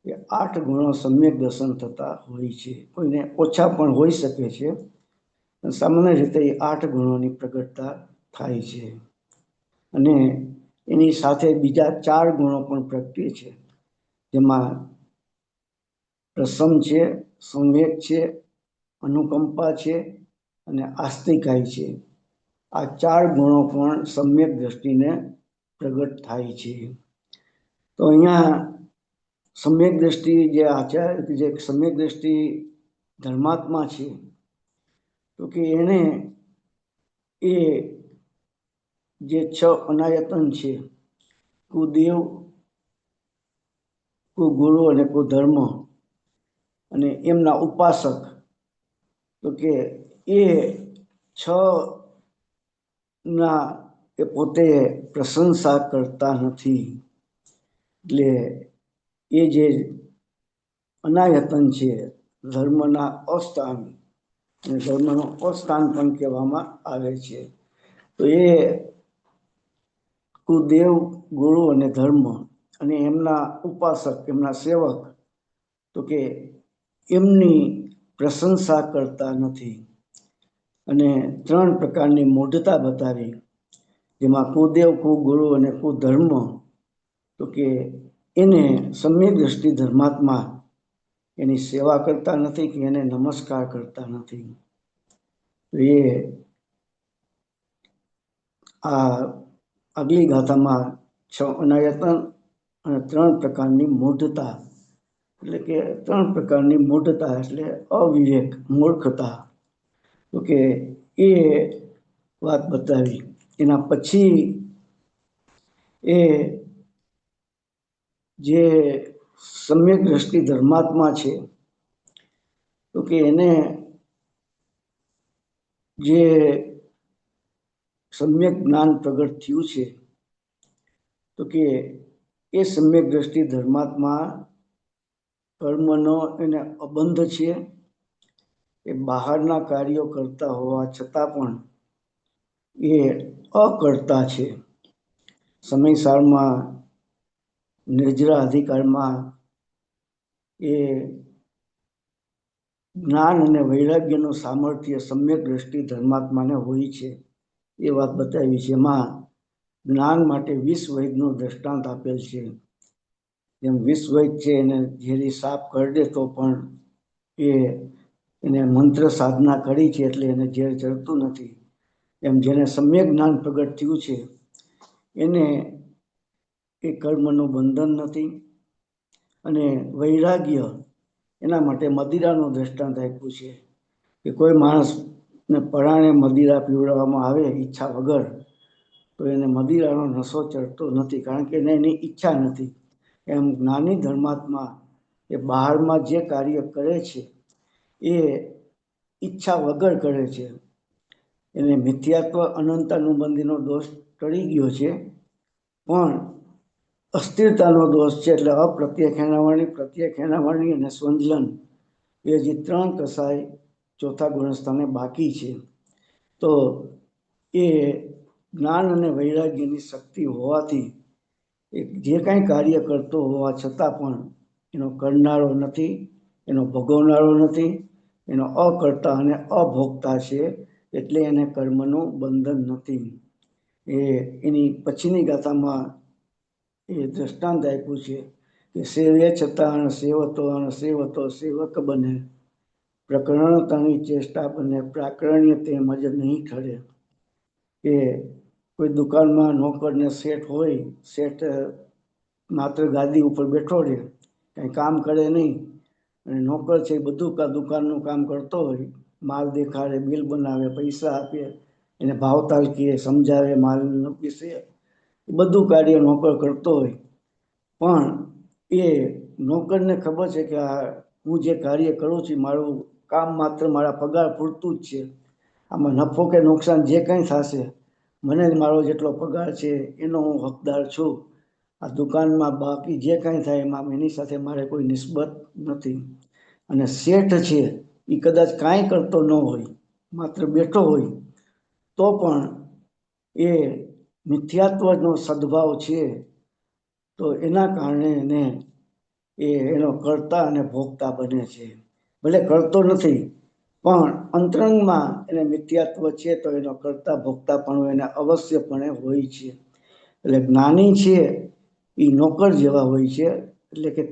એ 8 ગુણો સમ્યક દર્શન થતા હોય છે. કોઈને ઓછા પણ હોઈ શકે છે. સામાન્ય રીતે એ 8 ગુણોની પ્રગટતા થાય છે. અને એની સાથે બીજા 4 ગુણો પણ પ્રગટે છે, જેમાં પ્રસમ છે, સંવેગ છે, અનુકંપા છે અને આસ્તિકાય છે. આ 4 ગુણો પણ સમ્યક દ્રષ્ટિને પ્રગટ થાય છે. તો અહીંયા સમ્યક દ્રષ્ટિ જે સમ્યક દ્રષ્ટિ ધર્માત્મા છે, તો કે એને એ જે 6 અનાયતન છે, કુદેવ, કુગુરુ અને કુધર્મ અને એમના ઉપાસક, તો કે એ 6 ના એ પોતે પ્રશંસા કરતા નથી. એટલે એ જે અનાયતન છે ધર્મના અસ્થાન, અને ધર્મનો અસ્થાન પણ કહેવામાં આવે છે. તો એ કુદેવ, ગુરુ અને ધર્મ અને એમના ઉપાસક, એમના સેવક, તો કે એમની પ્રશંસા કરતા નથી. અને 3 પ્રકારની મૂઢતા બતાવી, જેમાં કુદેવ, કુગુરુ અને કુધર્મ, તો કે એને સમ્યક દ્રષ્ટિ ધર્માત્મા એની સેવા કરતા નથી કે એને નમસ્કાર કરતા નથી. એ આ આગલી ગાથામાં 6 અનાયતન અને 3 પ્રકારની મૂઢતા, એટલે કે 3 પ્રકારની મૂઢતા એટલે અવિવેક, મૂર્ખતા, તો કે એ વાત બતાવી. એના પછી એ જે સમ્યક દ્રષ્ટિ ધર્માત્મા છે, તો કે એને જે સમ્યક જ્ઞાન પ્રગટ થયું છે, તો કે એ સમ્યક દ્રષ્ટિ ધર્માત્મા કર્મનો એને અબંધ છે. એ બહારના કાર્યો કરતા હોવા છતાં પણ એ અકર્તા છે. સમયસારમાં નિર્જરા અધિકારમાં એ જ્ઞાન અને વૈરાગ્યનું સામર્થ્ય સમ્યક દ્રષ્ટિ ધર્માત્માને હોય છે. એ વાત બતાવી છે. એમાં જ્ઞાન માટે 20 વૈદનું દ્રષ્ટાંત આપેલ છે. જેમ 20 વૈદ છે એને ઝેરી સાપ કરડે તો પણ એને મંત્ર સાધના કરી છે એટલે એને ઝેર ચડતું નથી. એમ જેને સમ્યક જ્ઞાન પ્રગટ થયું છે એને એ કર્મનું બંધન નથી. અને વૈરાગ્ય એના માટે મદિરાનું દ્રષ્ટાંત આપ્યું છે કે કોઈ માણસને પરાણે મદિરા પીવડાવવામાં આવે ઈચ્છા વગર, તો એને મદિરાનો નશો ચડતો નથી, કારણ કે એને એની ઈચ્છા નથી. એમ જ્ઞાની ધર્માત્મા એ બહારમાં જે કાર્ય કરે છે એ ઈચ્છા વગર કરે છે. એને મિથ્યાત્વ અનંતાનુબંધીનો દોષ ટળી ગયો છે, પણ અસ્થિરતાનો દોષ છે, એટલે અપ્રત્યક્ષેણાવરણી, પ્રત્યક્ષેણાવરણી અને સ્વંજલન એ જે 3 કસાય ચોથા ગુણસ્થાને બાકી છે. તો એ જ્ઞાન અને વૈરાગ્યની શક્તિ હોવાથી એ જે કાંઈ કાર્ય કરતો હોવા છતાં પણ એનો કરનારો નથી, એનો ભોગવનારો નથી, એનો અકર્તા અને અભોગતા છે, એટલે એને કર્મનું બંધન નથી. એની પછીની ગાથામાં એ દ્રષ્ટાંત આપ્યું છે કે સેવે છતાં સેવતો સેવક બને, પ્રકરણતાની ચેષ્ટા બને, પ્રાકરણ્ય તેમજ નહીં ઠરે. કે કોઈ દુકાનમાં નોકરને શેઠ હોય, શેઠ માત્ર ગાદી ઉપર બેઠો રહે, કંઈ કામ કરે નહીં, અને નોકર છે બધું દુકાનનું કામ કરતો હોય, માલ દેખાડે, બિલ બનાવે, પૈસા આપે, એને ભાવતાલ કહે, સમજાવે, માલ વિશે બધું કાર્ય નોકર કરતો હોય. પણ એ નોકરને ખબર છે કે હું જે કાર્ય કરું છું મારું કામ માત્ર મારા પગાર પૂરતું જ છે, આમાં નફો કે નુકસાન જે કંઈ થશે મને મારો જેટલો પગાર છે એનો હું હકદાર છું. આ દુકાનમાં બાકી જે કાંઈ થાય એમાં એની સાથે મારે કોઈ નિસ્બત નથી. અને શેઠ છે એ કદાચ કાંઈ કરતો ન હોય, માત્ર બેઠો હોય, તો પણ એ મિથ્યાત્વનો સદભાવ છે. તો એના કારણે એને એનો કર્તા અને ભોગતા બને છે. ભલે કરતો નથી પણ અંતરંગમાં એને મિથ્યાત્વ છે, તો એનો કર્તા ભોગતા પણ એને અવશ્યપણે હોય છે. એટલે જ્ઞાની છે એ નોકર જેવા હોય છે, એટલે કે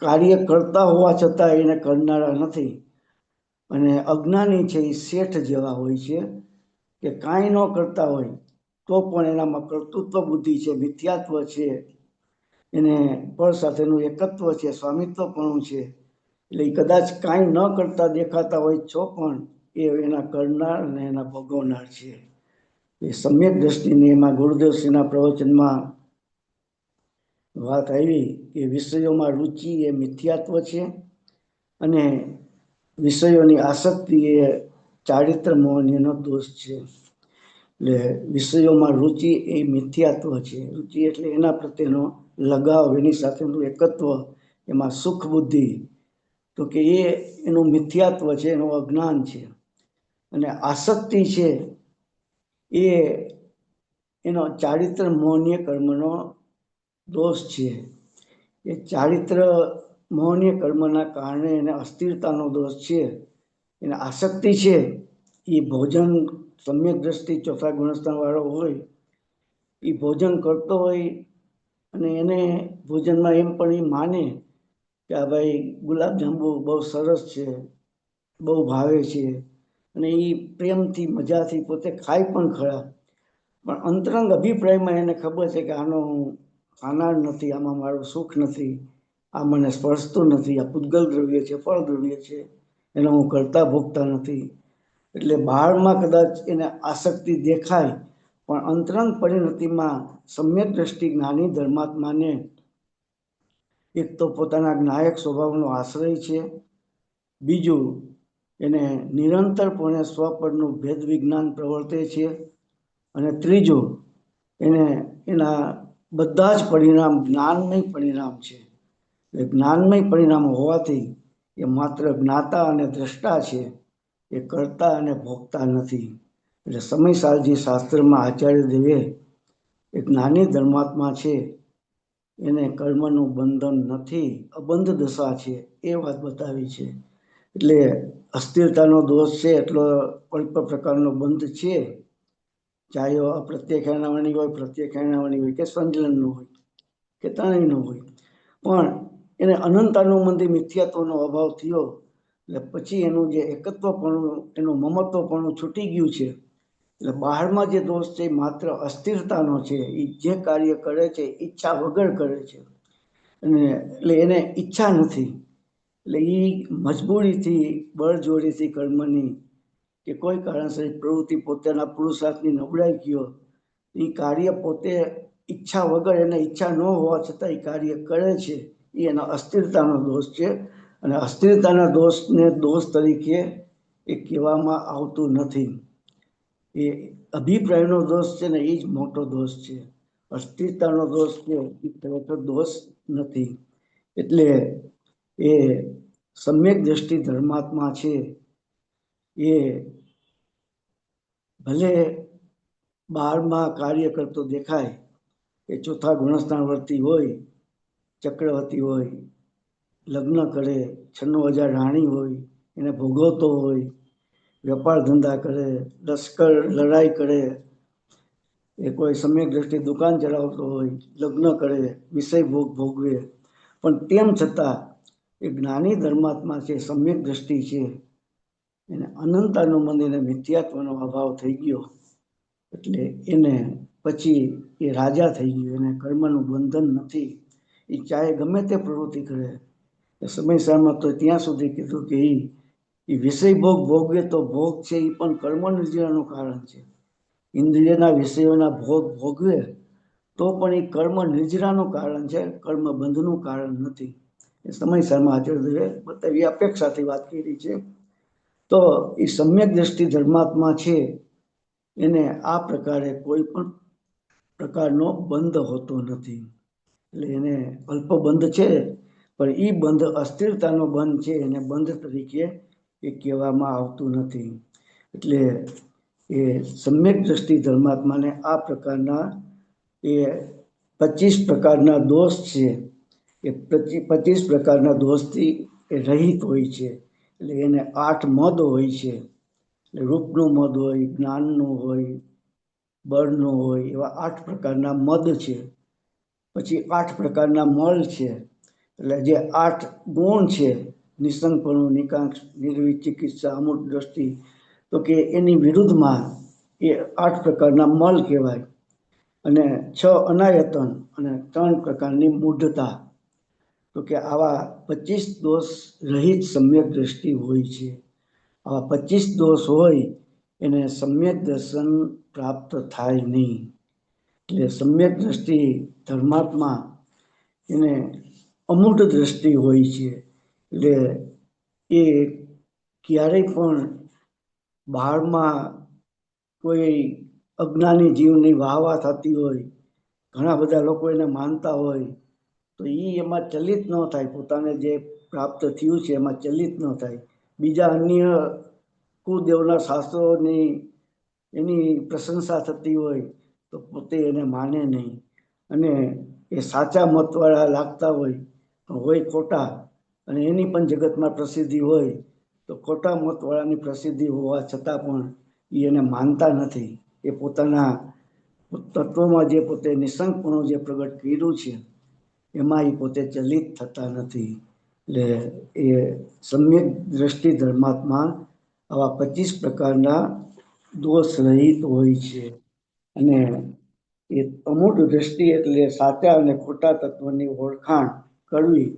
કાર્ય કરતા હોવા છતાં એને કરનારા નથી. અને અજ્ઞાની છે એ શેઠ જેવા હોય છે કે કાંઈ ન કરતા હોય તો પણ એનામાં કર્તૃત્વ બુદ્ધિ છે, મિથ્યાત્વ છે, એને પર સાથેનું એકત્વ છે, સ્વામિત્વપણું છે. એટલે એ કદાચ કાંઈ ન કરતા દેખાતા હોય છો પણ એ એના કરનાર અને એના ભોગવનાર છે. એ સમ્યક દ્રષ્ટિની એમાં ગુરુદેવશ્રીના પ્રવચનમાં વાત આવી કે વિષયોમાં રુચિ એ મિથ્યાત્વ છે, અને વિષયોની આસક્તિ એ ચારિત્ર મોહનીયનો દોષ છે. એટલે વિષયોમાં રુચિ એ મિથ્યાત્વ છે. રુચિ એટલે એના પ્રત્યેનો લગાવ, એની સાથેનું એકત્વ, એમાં સુખ બુદ્ધિ, તો કે એનું મિથ્યાત્વ છે, એનું અજ્ઞાન છે. અને આસક્તિ છે એ એનો ચારિત્ર મોહનીય કર્મનો દોષ છે. એ ચારિત્ર મોહનીય કર્મના કારણે એને અસ્થિરતાનો દોષ છે. એને આસક્તિ છે એ ભોજન સમ્યક દ્રષ્ટિ ચોથા ગુણસ્થાન વાળો હોય, એ ભોજન કરતો હોય અને એને ભોજનમાં એમ પણ એ માને કે આ ભાઈ ગુલાબજાંબુ બહુ સરસ છે, બહુ ભાવે છે, અને એ પ્રેમથી મજાથી પોતે ખાય પણ ખરા, પણ અંતરંગ અભિપ્રાયમાં એને ખબર છે કે આનો હું ખાનાર નથી, આમાં મારું સુખ નથી, આ મને સ્પર્શતું નથી, આ પૂતગલ દ્રવ્ય છે, ફળ દ્રવ્ય છે, એનો હું કરતા ભોગતા નથી. એટલે બહારમાં કદાચ એને આસક્તિ દેખાય પણ અંતરંગ પરિણતિમાં સમ્યક દ્રષ્ટિ જ્ઞાની ધર્માત્માને એક તો પોતાના જ્ઞાયક સ્વભાવનો આશ્રય છે, બીજું એને નિરંતરપણે સ્વપદનું ભેદ વિજ્ઞાન પ્રવર્તે છે, અને ત્રીજું એને એના બધા જ પરિણામ જ્ઞાનમય પરિણામ છે. એ જ્ઞાનમય પરિણામ હોવાથી એ માત્ર જ્ઞાતા અને દ્રષ્ટા છે, એ કરતા અને ભોગતા નથી. એટલે સમયસાલજી શાસ્ત્રમાં આચાર્ય દેવે એક જ્ઞાની ધર્માત્મા છે એને કર્મનું બંધન નથી, અબંધ દશા છે, એ વાત બતાવી છે. એટલે અસ્થિરતાનો દોષ છે એટલો અલ્પ પ્રકારનો બંધ છે, ચાહે અપ્રત્યક્ષેણાવરણી હોય, પ્રત્યક્ષેણાવરણી હોય, કે સંજલનનો હોય, કે ત્રણેયનો હોય, પણ એને અનંતાનુબંધી મિથ્યાત્વનો અભાવ થયો એટલે પછી એનું જે એકત્વપણું, એનું મમત્વપણું છૂટી ગયું છે. એટલે બહારમાં જે દોષ છે એ માત્ર અસ્થિરતાનો છે. એ જે કાર્ય કરે છે ઈચ્છા વગર કરે છે, અને એટલે એને ઈચ્છા નથી. એટલે એ મજબૂરીથી, બળજોરીથી કર્મની કે કોઈ કારણસર પ્રવૃત્તિ પોતાના પુરુષાર્થની નબળાઈ ગયો, એ કાર્ય પોતે ઈચ્છા વગર, એને ઈચ્છા ન હોવા છતાં એ કાર્ય કરે છે, એ એના અસ્થિરતાનો દોષ છે. અને અસ્થિરતાના દોષને દોષ તરીકે એ કહેવામાં આવતું નથી. એ અભિપ્રાયનો દોષ છે ને એ જ મોટો દોષ છે. અસ્થિરતાનો દોષ છે એ ખરેખર દોષ નથી. એટલે એ સમ્યક દ્રષ્ટિ ધર્માત્મા છે એ ભલે બહારમાં કાર્ય કરતો દેખાય, એ ચોથા ગુણસ્થાન વર્તી હોય, ચક્રવર્તી હોય, લગ્ન કરે, 96,000 રાણી હોય, એને ભોગવતો હોય, વેપાર ધંધા કરે, લશ્કર લડાઈ કરે, એ કોઈ સમ્યક દ્રષ્ટિ દુકાન ચલાવતો હોય, લગ્ન કરે, વિષય ભોગ ભોગવે, પણ તેમ છતાં એ જ્ઞાની ધર્માત્મા છે, સમ્યક દ્રષ્ટિ છે, એને અનંતાનું મન, એને મિથ્યાત્વનો અભાવ થઈ ગયો. એટલે એને પછી એ રાજા થઈ ગયો, એને કર્મનું બંધન નથી. એ ચાહે ગમે તે પ્રવૃત્તિ કરે. સમયસારમાં તો ત્યાં સુધી કીધું કે એ વિષય ભોગ ભોગવે તો ભોગ છે એ પણ કર્મ નિર્જરાનું કારણ છે. ઇન્દ્રિયના વિષયોના ભોગ ભોગવે તો પણ એ કર્મ નિર્જરાનું કારણ છે, કર્મ બંધનું કારણ નથી. એ સમયસારમાં આચાર્ય બતાવી અપેક્ષાથી વાત કરી છે. તો એ સમ્યક દ્રષ્ટિ ધર્માત્મા છે એને આ પ્રકારે કોઈ પણ પ્રકારનો બંધ હોતો નથી. એટલે એને અલ્પ બંધ છે, પણ એ બંધ અસ્થિરતાનો બંધ છે, એને બંધ તરીકે એ કહેવામાં આવતું નથી. એટલે એ સમ્યક દ્રષ્ટિ ધર્માત્માને આ પ્રકારના એ 25 પ્રકારના દોષ છે, એ 25 પ્રકારના દોષથી એ રહિત હોય છે. એટલે એને 8 મદ હોય છે. એટલે રૂપનું મદ હોય, જ્ઞાનનું હોય, બળનું હોય, એવા 8 પ્રકારના મદ છે. પછી 8 પ્રકારના મળ છે. એટલે જે 8 ગુણ છે, નિસંગપણું, નિકાંક્ષ, નિર્વિચિકિત્સા, અમૂર્ત દ્રષ્ટિ, તો કે એની વિરુદ્ધમાં એ 8 પ્રકારના મલ કહેવાય. અને 6 અનાયતન અને 3 પ્રકારની મૂઢતા. તો કે આવા 25 દોષ રહિત સમ્યક દ્રષ્ટિ હોય છે. આવા 25 દોષ હોય એને સમ્યક દર્શન પ્રાપ્ત થાય નહીં. એટલે સમ્યક દ્રષ્ટિ ધર્માત્મા એને અમૂઢ દ્રષ્ટિ હોય છે. એટલે એ ક્યારેય પણ બહારમાં કોઈ અજ્ઞાની જીવની વાહવા થતી હોય, ઘણા બધા લોકો એને માનતા હોય, તો એ એમાં ચલિત ન થાય. પોતાને જે પ્રાપ્ત થયું છે એમાં ચલિત ન થાય. બીજા અન્ય કુદેવના શાસ્ત્રોની એની પ્રશંસા થતી હોય તો પોતે એને માને નહીં. અને એ સાચા મતવાળા લાગતા હોય ખોટા, અને એની પણ જગતમાં પ્રસિદ્ધિ હોય તો ખોટા મતવાળાની પ્રસિદ્ધિ હોવા છતાં પણ એ એને માનતા નથી. એ પોતાના તત્વમાં જે પોતે નિસંગપણું જે પ્રગટ કર્યું છે એમાં એ પોતે ચલિત થતા નથી. એટલે એ સમ્યક દ્રષ્ટિ ધર્માત્મા આવા 25 પ્રકારના દોષ રહિત હોય છે. અને એ અમૂઢ દ્રષ્ટિ એટલે સાચા અને ખોટા તત્વની ઓળખાણ કરવી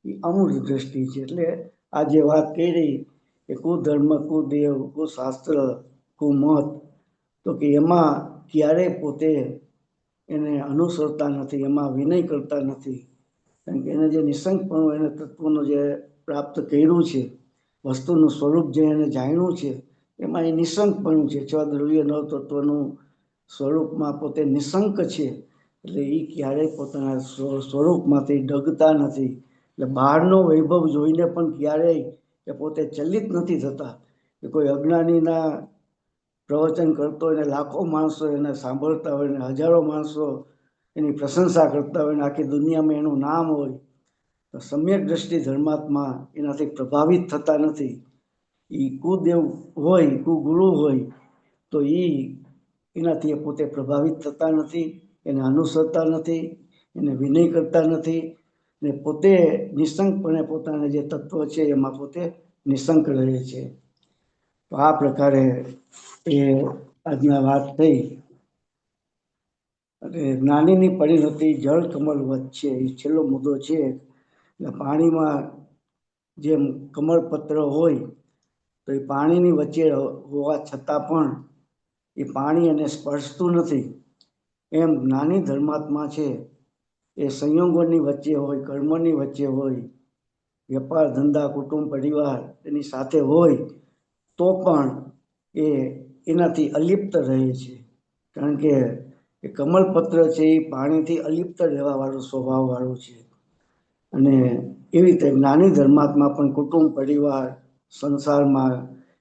એ અમૂઢ દ્રષ્ટિ છે. એટલે આ જે વાત કરી કે કુધર્મ, કુદેવ, કુશાસ્ત્ર, કુમત, તો કે એમાં ક્યારેય પોતે એને અનુસરતા નથી, એમાં વિનય કરતા નથી. કારણ કે એને જે નિસંગપણું એને તત્વનું જે પ્રાપ્ત કર્યું છે, વસ્તુનું સ્વરૂપ જે એને જાણ્યું છે, એમાં એ નિસંગપણું છે. 6 દ્રવ્ય 9 તત્વનું સ્વરૂપમાં પોતે નિસંક છે. એટલે એ ક્યારેય પોતાના સ્વરૂપમાંથી ડગતા નથી. એટલે બહારનો વૈભવ જોઈને પણ ક્યારેય એ પોતે ચલિત નથી થતા. કે કોઈ અજ્ઞાનીના પ્રવચન કરતો હોય ને લાખો માણસો એને સાંભળતા હોય ને હજારો માણસો એની પ્રશંસા કરતા હોય ને આખી દુનિયામાં એનું નામ હોય, તો સમ્યક દ્રષ્ટિ ધર્માત્મા એનાથી પ્રભાવિત થતા નથી. એ કુદેવ હોય, કુગુરુ હોય, તો એનાથી એ પોતે પ્રભાવિત થતા નથી, એને અનુસરતા નથી, એને વિનય કરતા નથી, ને પોતે નિસંકપણે પોતાના જે તત્વ છે એમાં પોતે નિસંક રહે છે. તો આ પ્રકારે એ આજના વાત થઈ. અને જ્ઞાનીની પરિણતિ જળ કમલવત છે, એ છેલ્લો મુદ્દો છે. એટલે પાણીમાં જેમ કમળપત્ર હોય તો એ પાણીની વચ્ચે હોવા છતાં પણ એ પાણી એને સ્પર્શતું નથી, એમ જ્ઞાની ધર્માત્મા છે એ સંયોગોની વચ્ચે હોય, કર્મની વચ્ચે હોય, વેપાર ધંધા, કુટુંબ, પરિવાર એની સાથે હોય તો પણ એ એનાથી અલિપ્ત રહે છે. કારણ કે કે કમળપત્ર છે એ પાણીથી અલિપ્ત રહેવાવાળું સ્વભાવવાળું છે. અને એવી રીતે જ્ઞાની ધર્માત્મા પણ કુટુંબ, પરિવાર, સંસારમાં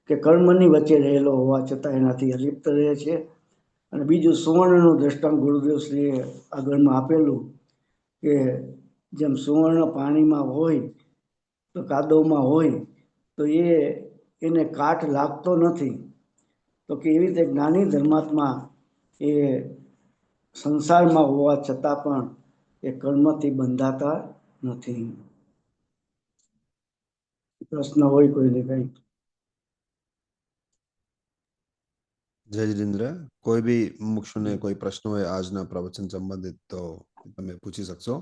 કે કર્મની વચ્ચે રહેલો હોવા છતાં એનાથી અલિપ્ત રહે છે. અને બીજું સુવર્ણનું દ્રષ્ટાંત ગુરુદેવશ્રીએ આગળમાં આપેલું કે જેમ સુવર્ણ પાણીમાં હોય તો કાદવમાં હોય તો એને કાટ લાગતો નથી, તો કે એવી રીતે જ્ઞાની ધર્માત્મા એ સંસારમાં હોવા છતાં પણ એ કર્મથી બંધાતા નથી. પ્રશ્ન હોય કોઈને કઈ? જય જિનેન્દ્ર. કોઈ બી મુક્ષુને કોઈ પ્રશ્ન હોય આજના પ્રવચન સંબંધિત તો તમે પૂછી શકશો.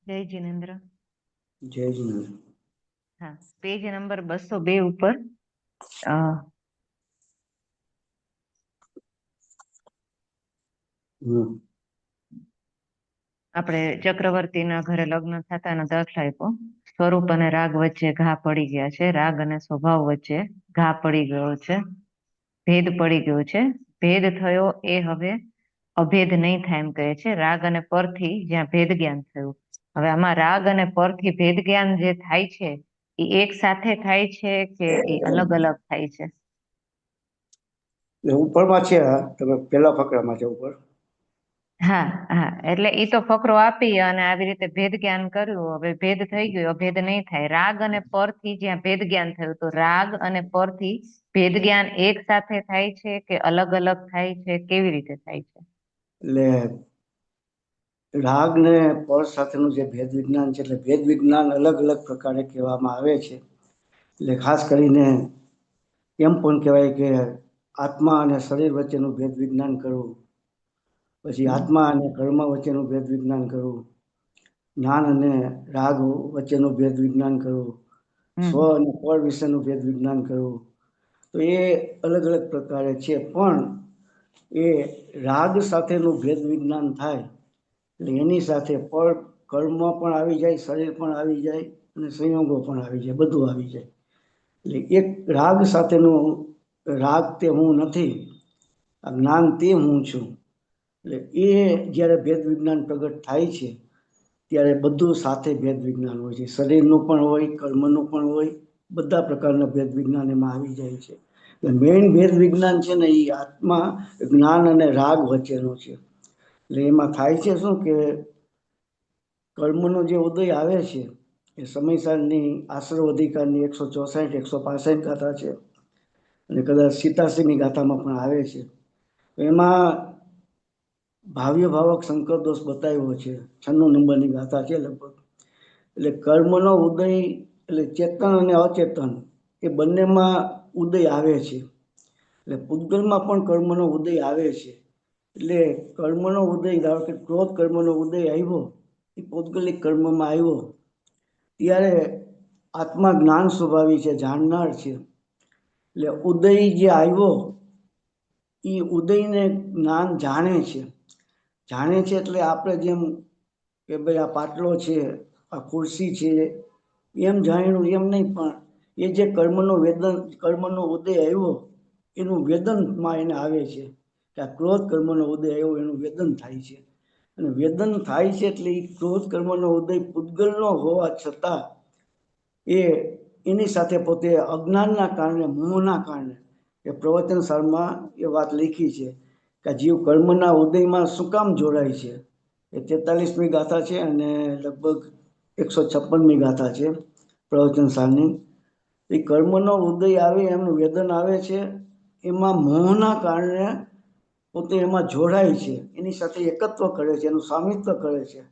જય જિનેન્દ્ર. જય જિનેન્દ્ર. હા, પેજ નંબર 202 ઉપર આપણે ચક્રવર્તીના ઘરે લગ્ન થતાનો દાખલા આપ્યો. સ્વરૂપ અને રાગ વચ્ચે ઘા પડી ગયા છે, રાગ અને સ્વભાવ વચ્ચે ઘા પડી ગયો છે, ભેદ પડી ગયો છે. ભેદ થયો એ હવે અભેદ નહીં થાય એમ કહે છે. રાગ અને પરથી જ્યાં ભેદ જ્ઞાન થયું. હવે આમાં રાગ અને પરથી ભેદ જ્ઞાન જે થાય છે એ એક સાથે થાય છે કે એ અલગ અલગ થાય છે? ઉપરમાં છે, તમે પેલા ફકરામાં છે ઉપર. હા હા, એટલે એ તો ફકરો આપી અને આવી રીતે ભેદ જ્ઞાન કર્યું. હવે ભેદ થઈ ગયો, અભેદ નહીં થાય. રાગ અને પરથી જ્યાં ભેદ જ્ઞાન થયું, તો રાગ અને પરથી ભેદ જ્ઞાન એક સાથે થાય છે કે અલગ અલગ થાય છે? કેવી રીતે થાય છે? એટલે રાગ ને પર સાથેનું જે ભેદ વિજ્ઞાન છે, એટલે ભેદ વિજ્ઞાન અલગ અલગ પ્રકારે કહેવામાં આવે છે. એટલે ખાસ કરીને એમ પણ કહેવાય કે આત્મા અને શરીર વચ્ચેનું ભેદ વિજ્ઞાન કરવું, પછી આત્મા અને કર્મ વચ્ચેનું ભેદ વિજ્ઞાન કરવું, જ્ઞાન અને રાગ વચ્ચેનું ભેદ વિજ્ઞાન કરવું, સ્વ અને પર વિશેનું ભેદ વિજ્ઞાન કરવું. તો એ અલગ અલગ પ્રકારે છે. પણ એ રાગ સાથેનું ભેદ વિજ્ઞાન થાય એટલે એની સાથે પર કર્મ પણ આવી જાય, શરીર પણ આવી જાય અને સંયોગો પણ આવી જાય, બધું આવી જાય. એટલે એક રાગ સાથેનું રાગ તે હું નથી, આ જ્ઞાન તે હું છું. એટલે એ જ્યારે ભેદ વિજ્ઞાન પ્રગટ થાય છે ત્યારે બધું સાથે ભેદ વિજ્ઞાન હોય છે. શરીરનું પણ હોય, કર્મનું પણ હોય, બધા પ્રકારના ભેદ વિજ્ઞાન એમાં આવી જાય છે. એટલે મેઇન ભેદ વિજ્ઞાન છે ને એ આત્મા, જ્ઞાન અને રાગ વચ્ચેનો છે. એટલે એમાં થાય છે શું કે કર્મનો જે ઉદય આવે છે એ સમયસારની આશ્રવ અધિકારની 164, 165 ગાથા છે અને કદાચ 87મી ગાથામાં પણ આવે છે. એમાં ભાવ્ય ભાવક શંકર દોષ બતાવ્યો છે, 96 નંબરની ગાથા છે લગભગ. એટલે કર્મનો ઉદય એટલે ચેતન અને અચેતન એ બંનેમાં ઉદય આવે છે. એટલે પૂતગલમાં પણ કર્મનો ઉદય આવે છે. એટલે કર્મનો ઉદય, ધારો કે ક્રોધ કર્મનો ઉદય આવ્યો, એ પૌદ્ગલિક કર્મમાં આવ્યો ત્યારે આત્મા જ્ઞાન સ્વભાવી છે, જાણનાર છે. એટલે ઉદય જે આવ્યો એ ઉદયને જ્ઞાન જાણે છે. જાણે છે એટલે આપણે જેમ કે ભાઈ આ પાટલો છે, આ ખુરશી છે, એમ જાણ્યું એમ નહીં, પણ એ જે કર્મનો ઉદય આવ્યો એનું વેદનમાં એને આવે છે કે આ ક્રોધ કર્મનો ઉદય આવ્યો એનું વેદન થાય છે. અને વેદન થાય છે એટલે એ ક્રોધ કર્મનો ઉદય પૂતગલનો હોવા છતાં એની સાથે પોતે અજ્ઞાનના કારણે, મોહના કારણે, એ પ્રવચન સારમાં એ વાત લખી છે કે જીવ કર્મના ઉદયમાં શું કામ જોડાય છે. એ 43મી ગાથા છે અને લગભગ 156મી ગાથા છે પ્રવચન સારની. એ કર્મનો ઉદય આવે, એમનું વેદન આવે છે, એમાં મોહના કારણે પોતે એમાં જોડાય છે, એની સાથે એકત્વ કરે છે, એનું સ્વામિત્વ કરે છે.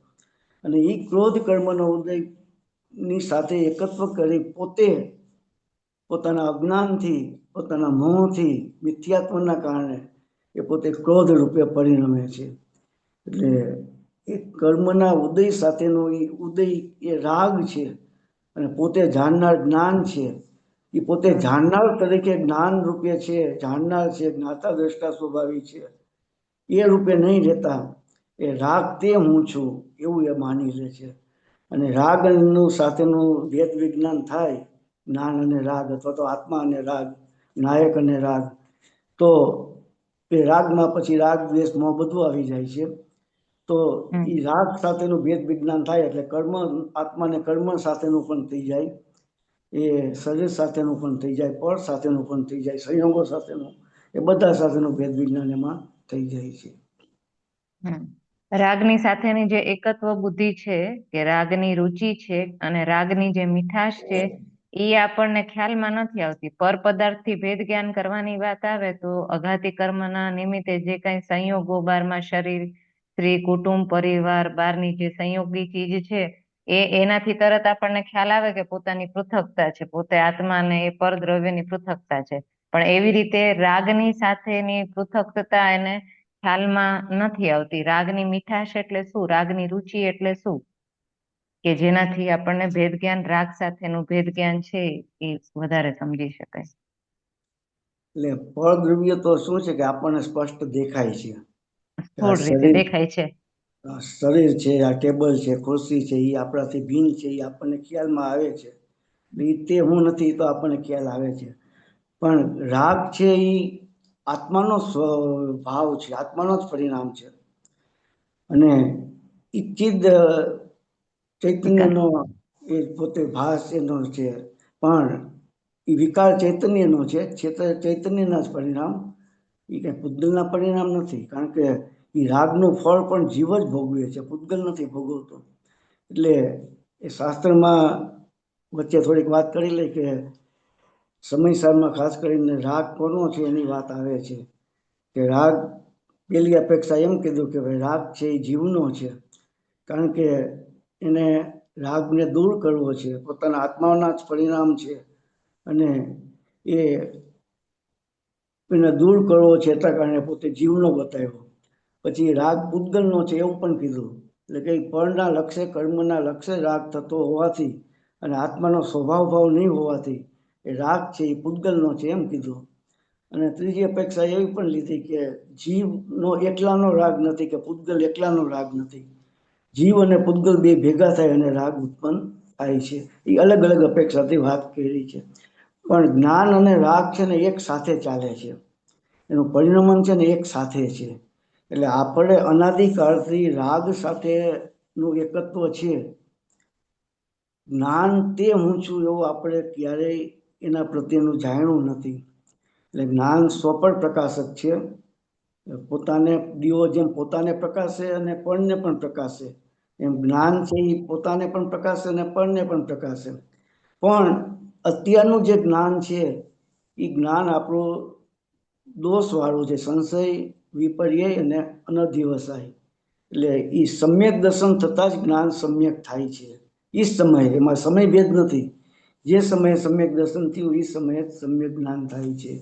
અને એ ક્રોધ કર્મનો ઉદયની સાથે એકત્વ કરી પોતે પોતાના અજ્ઞાનથી, પોતાના મોહથી, મિથ્યાત્વના કારણે એ પોતે ક્રોધ રૂપે પરિણમે છે. એટલે એ કર્મના ઉદય સાથેનો એ ઉદય એ રાગ છે અને પોતે જાણનાર જ્ઞાન છે. એ પોતે જાણનાર તરીકે જ્ઞાન રૂપે છે, જાણનાર છે, જ્ઞાતા દ્રષ્ટા સ્વભાવી છે, એ રૂપે નહીં રહેતા એ રાગ તે હું છું એવું એ માની લે છે. અને રાગનું સાથેનું ભેદ વિજ્ઞાન થાય, જ્ઞાન અને રાગ, અથવા તો આત્મા અને રાગ, નાયક અને રાગ, તો એ રાગમાં પછી રાગ દ્વેષ મોહ બધું આવી જાય છે. તો એ રાગ સાથેનું ભેદ વિજ્ઞાન થાય એટલે કર્મ, આત્માને કર્મ સાથેનું પણ થઈ જાય, એ શરીર સાથેનું પણ થઈ જાય, પર સાથેનું પણ થઈ જાય, સંયોગો સાથેનું, એ બધા સાથેનું ભેદ વિજ્ઞાન એમાં થઈ જાય છે. રાગની સાથેની જે એકત્વ બુદ્ધિ છે કે રાગની રુચિ છે અને રાગની જે મીઠાશ છે એ આપણને ખ્યાલમાં નથી આવતી. પર પદાર્થથી ભેદ જ્ઞાન કરવાની વાત આવે તો અઘાતી કર્મના નિમિત્તે જે કઈ સંયોગો બારમાં શરીર, સ્ત્રી, કુટુંબ, પરિવાર, બહારની જે સંયોગી ચીજ છે એનાથી તરત આપણને ખ્યાલ આવે કે પોતાની પૃથકતા છે, પોતે આત્મા અને એ પરદ્રવ્યની પૃથકતા છે. પણ એવી રીતે રાગની સાથેની પૃથકતા એને ખ્યાલમાં નથી આવતી. રાગની મીઠાશ એટલે શું, રાગની રુચિ એટલે શું, કે જેનાથી આપણને ભેદ જ્ઞાન, રાગ સાથેનું ભેદ જ્ઞાન છે એ વધારે સમજી શકાય. એટલે પરદ્રવ્ય તો શું છે કે આપણને સ્પષ્ટ દેખાય છે, સ્થૂળ રીતે દેખાય છે. શરીર છે, આ ટેબલ છે, ખુરશી છે, એ આપણાથી ભિન્ન છે, એ આપણને ખ્યાલમાં આવે છે. તે હું નથી તો આપણને ખ્યાલ આવે છે. પણ રાગ છે એ આત્માનો ભાવ છે, આત્માનો જ પરિણામ છે. અને એ ચિદ ચૈતન્યનો એ પોતે ભાસ એનો છે, પણ એ વિકાર ચૈતન્યનો છે, ચૈતન્યના જ પરિણામ, એ કઈ પૂતગલના પરિણામ નથી. કારણ કે એ રાગનું ફળ પણ જીવ જ ભોગવે છે, પૂતગલ નથી ભોગવતો. એટલે એ શાસ્ત્રમાં વચ્ચે થોડીક વાત કરી લે કે સમયસારમાં ખાસ કરીને રાગ કોનો છે એની વાત આવે છે, કે રાગ પેલી અપેક્ષા એમ કીધું કે ભાઈ રાગ છે એ જીવનો છે, કારણ કે એને રાગને દૂર કરવો છે, પોતાના આત્માના જ પરિણામ છે, અને એને દૂર કરવો છે એટલા કારણે પોતે જીવનો બતાવ્યો. પછી રાગ પૂતગલનો છે એવું પણ કીધું. એટલે કે પરના લક્ષ્ય, કર્મના લક્ષ્ય રાગ થતો હોવાથી અને આત્માનો સ્વભાવ ભાવ નહીં હોવાથી એ રાગ છે એ પૂતગલનો છે એમ કીધું. અને ત્રીજી અપેક્ષા એવી પણ લીધી કે જીવનો એકલાનો રાગ નથી, કે પૂતગલ એકલાનો રાગ નથી, જીવ અને પૂતગલ બે ભેગા થાય અને રાગ ઉત્પન્ન થાય છે. એ અલગ અલગ અપેક્ષાથી વાત કરી છે. પણ જ્ઞાન અને રાગ છે ને એક સાથે ચાલે છે, એનું પરિણમન છે ને એક સાથે છે. એટલે આપણે અનાદિકાળથી રાગ સાથેનું એકત્વ છે. જ્ઞાન તે હું છું એવું આપણે ક્યારેય એના પ્રત્યેનું જાણ્યું નથી. એટલે જ્ઞાન સ્વપર પ્રકાશક છે, પોતાને દીવો જેમ પોતાને પ્રકાશે અને પરને પણ પ્રકાશે, એમ જ્ઞાન છે એ પોતાને પણ પ્રકાશે અને પરને પણ પ્રકાશે. પણ અત્યારનું જે જ્ઞાન છે એ જ્ઞાન આપણું દોષવાળું છે, સંશય, વિપર્ય અને અનધિવસાય. એટલે એ સમ્યક દર્શન થતાં જ જ્ઞાન સમ્યક થાય છે. એ સમયે, એમાં સમય ભેદ નથી, જે સમયે સમ્યક દર્શન થયું એ સમયે સમ્યક જ્ઞાન થાય છે.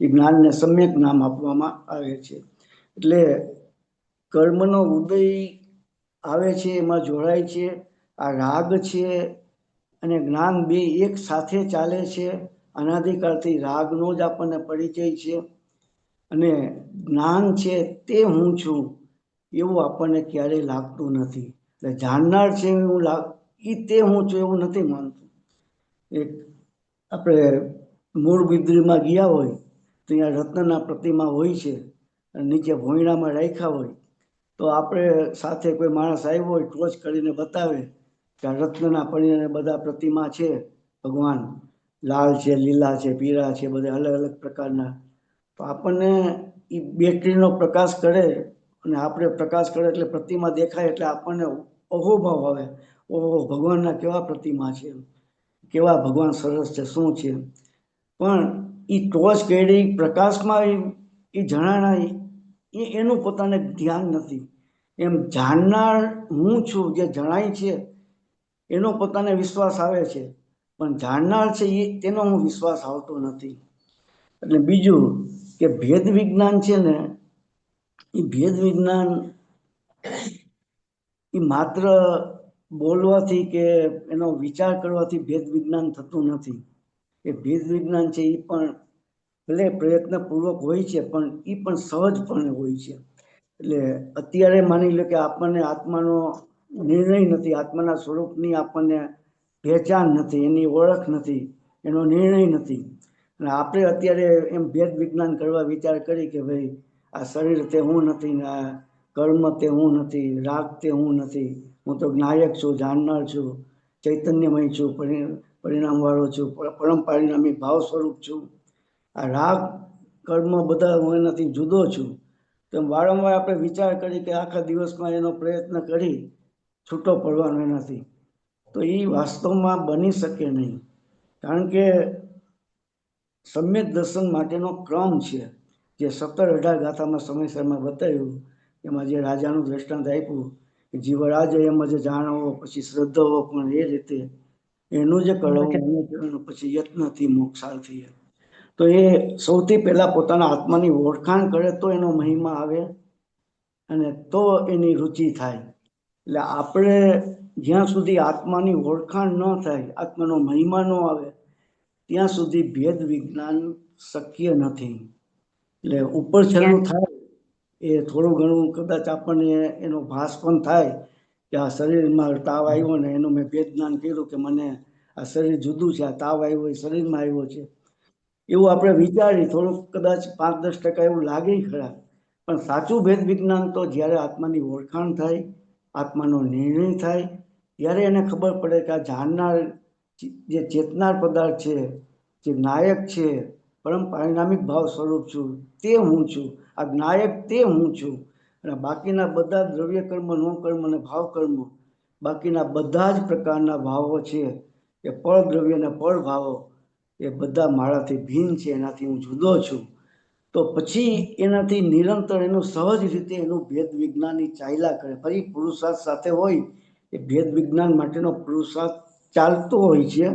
એ જ્ઞાનને સમ્યક નામ આપવામાં આવે છે. એટલે કર્મનો ઉદય આવે છે, એમાં જોડાય છે, આ રાગ છે અને જ્ઞાન બે એક સાથે ચાલે છે. અનાદિકાળથી રાગનો જ આપણને પરિચય છે, અને જ્ઞાન છે તે હું છું એવું આપણને ક્યારેય લાગતું નથી. એટલે જાણનાર છે એવું એ તે હું છું એવું નથી માનતું. એક આપણે મૂળ બિદ્રીમાં ગયા હોય તો અહીંયા રત્નના પ્રતિમા હોય છે અને નીચે ભોંયણામાં રાખ્યા હોય, તો આપણે સાથે કોઈ માણસ આવ્યો હોય ટોચ કરીને બતાવે કે આ રત્નના પડીને બધા પ્રતિમા છે, ભગવાન લાલ છે, લીલા છે, પીળા છે, બધા અલગ અલગ પ્રકારના, તો આપણને એ બેટરીનો પ્રકાશ કરે અને આપણે પ્રકાશ કરે એટલે પ્રતિમા દેખાય એટલે આપણને અહોભાવ આવે, ઓહો ભગવાનના કેવા પ્રતિમા છે, કેવા ભગવાન સરસ છે, શું છે. પણ એ ટોચ કરી પ્રકાશમાં એ જણાણા એનું પોતાને ધ્યાન નથી. એમ જાણનાર હું છું જે જણાય છે એનો પોતાને વિશ્વાસ આવે છે, પણ જાણનાર છે તેનો હું વિશ્વાસ આવતો નથી. એટલે બીજું કે ભેદ વિજ્ઞાન છે ને, એ ભેદ વિજ્ઞાન એ માત્ર બોલવાથી કે એનો વિચાર કરવાથી ભેદ વિજ્ઞાન થતું નથી. એ ભેદ વિજ્ઞાન છે એ પણ ભલે પ્રયત્નપૂર્વક હોય છે પણ એ પણ સહજપણે હોય છે. એટલે અત્યારે માની લો કે આપણને આત્માનો નિર્ણય નથી, આત્માના સ્વરૂપની આપણને પહેચાન નથી, એની ઓળખ નથી, એનો નિર્ણય નથી. અને આપણે અત્યારે એમ ભેદ વિજ્ઞાન કરવા વિચાર કરી કે ભાઈ આ શરીર તે હું નથી, ને આ કર્મ તે હું નથી, રાગ તે હું નથી, હું તો જ્ઞાયક છું, જાણનાર છું, ચૈતન્યમય છું, પરિણામ વાળો છું, પરમ પરિણામી ભાવ સ્વરૂપ છું. આ રાગ કર્મ બધા હું એનાથી જુદો છું. તો વારંવાર આપણે વિચાર કરી કે આખા દિવસમાં એનો પ્રયત્ન કરી છૂટો પડવાનો એનાથી, તો એ વાસ્તવમાં બની શકે નહીં. કારણ કે સમ્યક દર્શન માટેનો ક્રમ છે જે 17-18 ગાથામાં સમયસરમાં બતાવ્યું. એમાં જે રાજાનું દ્રષ્ટાંત આપ્યું કે જીવરાજ એમ જ જાણવો, પછી શ્રદ્ધાવો, પણ એ રીતે એનું જે કળવું પછી યત્નથી મોક્ષાર્થી. તો એ સૌથી પહેલા પોતાના આત્માની ઓળખાણ કરે તો એનો મહિમા આવે અને તો એની રુચિ થાય. એટલે આપણે જ્યાં સુધી આત્માની ઓળખાણ ન થાય, આત્માનો મહિમા ન આવે, ત્યાં સુધી ભેદ વિજ્ઞાન શક્ય નથી. એટલે ઉપર છેલ્લું થાય એ થોડું ઘણું કદાચ આપણને એનો ભાસ પણ થાય કે આ શરીરમાં તાવ આવ્યો ને એનું મેં ભેદ જ્ઞાન કર્યું કે મને આ શરીર જુદું છે, આ તાવ આવ્યો એ શરીરમાં આવ્યો છે, એવું આપણે વિચારી થોડુંક કદાચ 5-10% એવું લાગે ખરા. પણ સાચું ભેદ વિજ્ઞાન તો જ્યારે આત્માની ઓળખાણ થાય, આત્માનો નિર્ણય થાય, ત્યારે એને ખબર પડે કે આ જાણનાર જે ચેતનાર પદાર્થ છે, જે નાયક છે, પરમ પરિણામિક ભાવ સ્વરૂપ છું, તે હું છું. આ નાયક તે હું છું. અને બાકીના બધા દ્રવ્ય કર્મ, નો કર્મ અને ભાવ કર્મ, બાકીના બધા જ પ્રકારના ભાવો છે એ પળ દ્રવ્ય અને પળ ભાવો, એ બધા મારાથી ભિન્ન છે, એનાથી હું જુદો છું. તો પછી એનાથી નિરંતર એનું સહજ રીતે એનું ભેદ વિજ્ઞાન ચાલ્યા કરે. ફરી પુરુષાર્થ સાથે હોય એ ભેદ વિજ્ઞાન માટેનો પુરુષાર્થ ચાલતો હોય છે.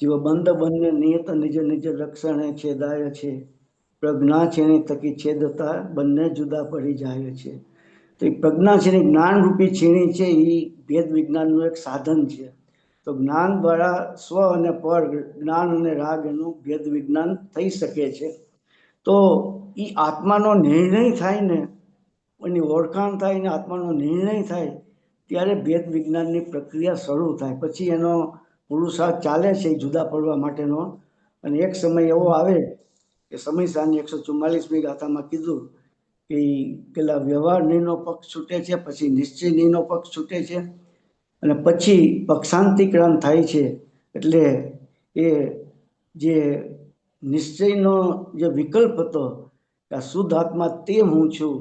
જીવ બંધ બંને નિયત નિજ નિજ લક્ષણે છેદાય છે, પ્રજ્ઞા છેણી થકી છેદતા બંને જુદા પડી જાય છે. તો એ પ્રજ્ઞા છે, જ્ઞાન રૂપી છીણી છે, એ ભેદ વિજ્ઞાનનું એક સાધન છે. તો જ્ઞાન દ્વારા સ્વ અને પર, જ્ઞાન અને રાગ એનું ભેદ વિજ્ઞાન થઈ શકે છે. તો એ આત્માનો નિર્ણય થાય ને, એની ઓળખાણ થાય ને આત્માનો નિર્ણય થાય, ત્યારે ભેદ વિજ્ઞાનની પ્રક્રિયા શરૂ થાય. પછી એનો પુરુષાર્થ ચાલે છે જુદા પડવા માટેનો. અને એક સમય એવો આવે કે સમયસારની 144મી ગાથામાં કીધું કે પેલા વ્યવહાર નિર્ણયનો પક્ષ છૂટે છે, પછી નિશ્ચય નિર્ણયનો પક્ષ છૂટે છે, અને પછી પક્ષાંતિક્રાંત થાય છે. એટલે એ જે નિશ્ચયનો જે વિકલ્પ હતો કે આ શુદ્ધ આત્મા તે હું છું,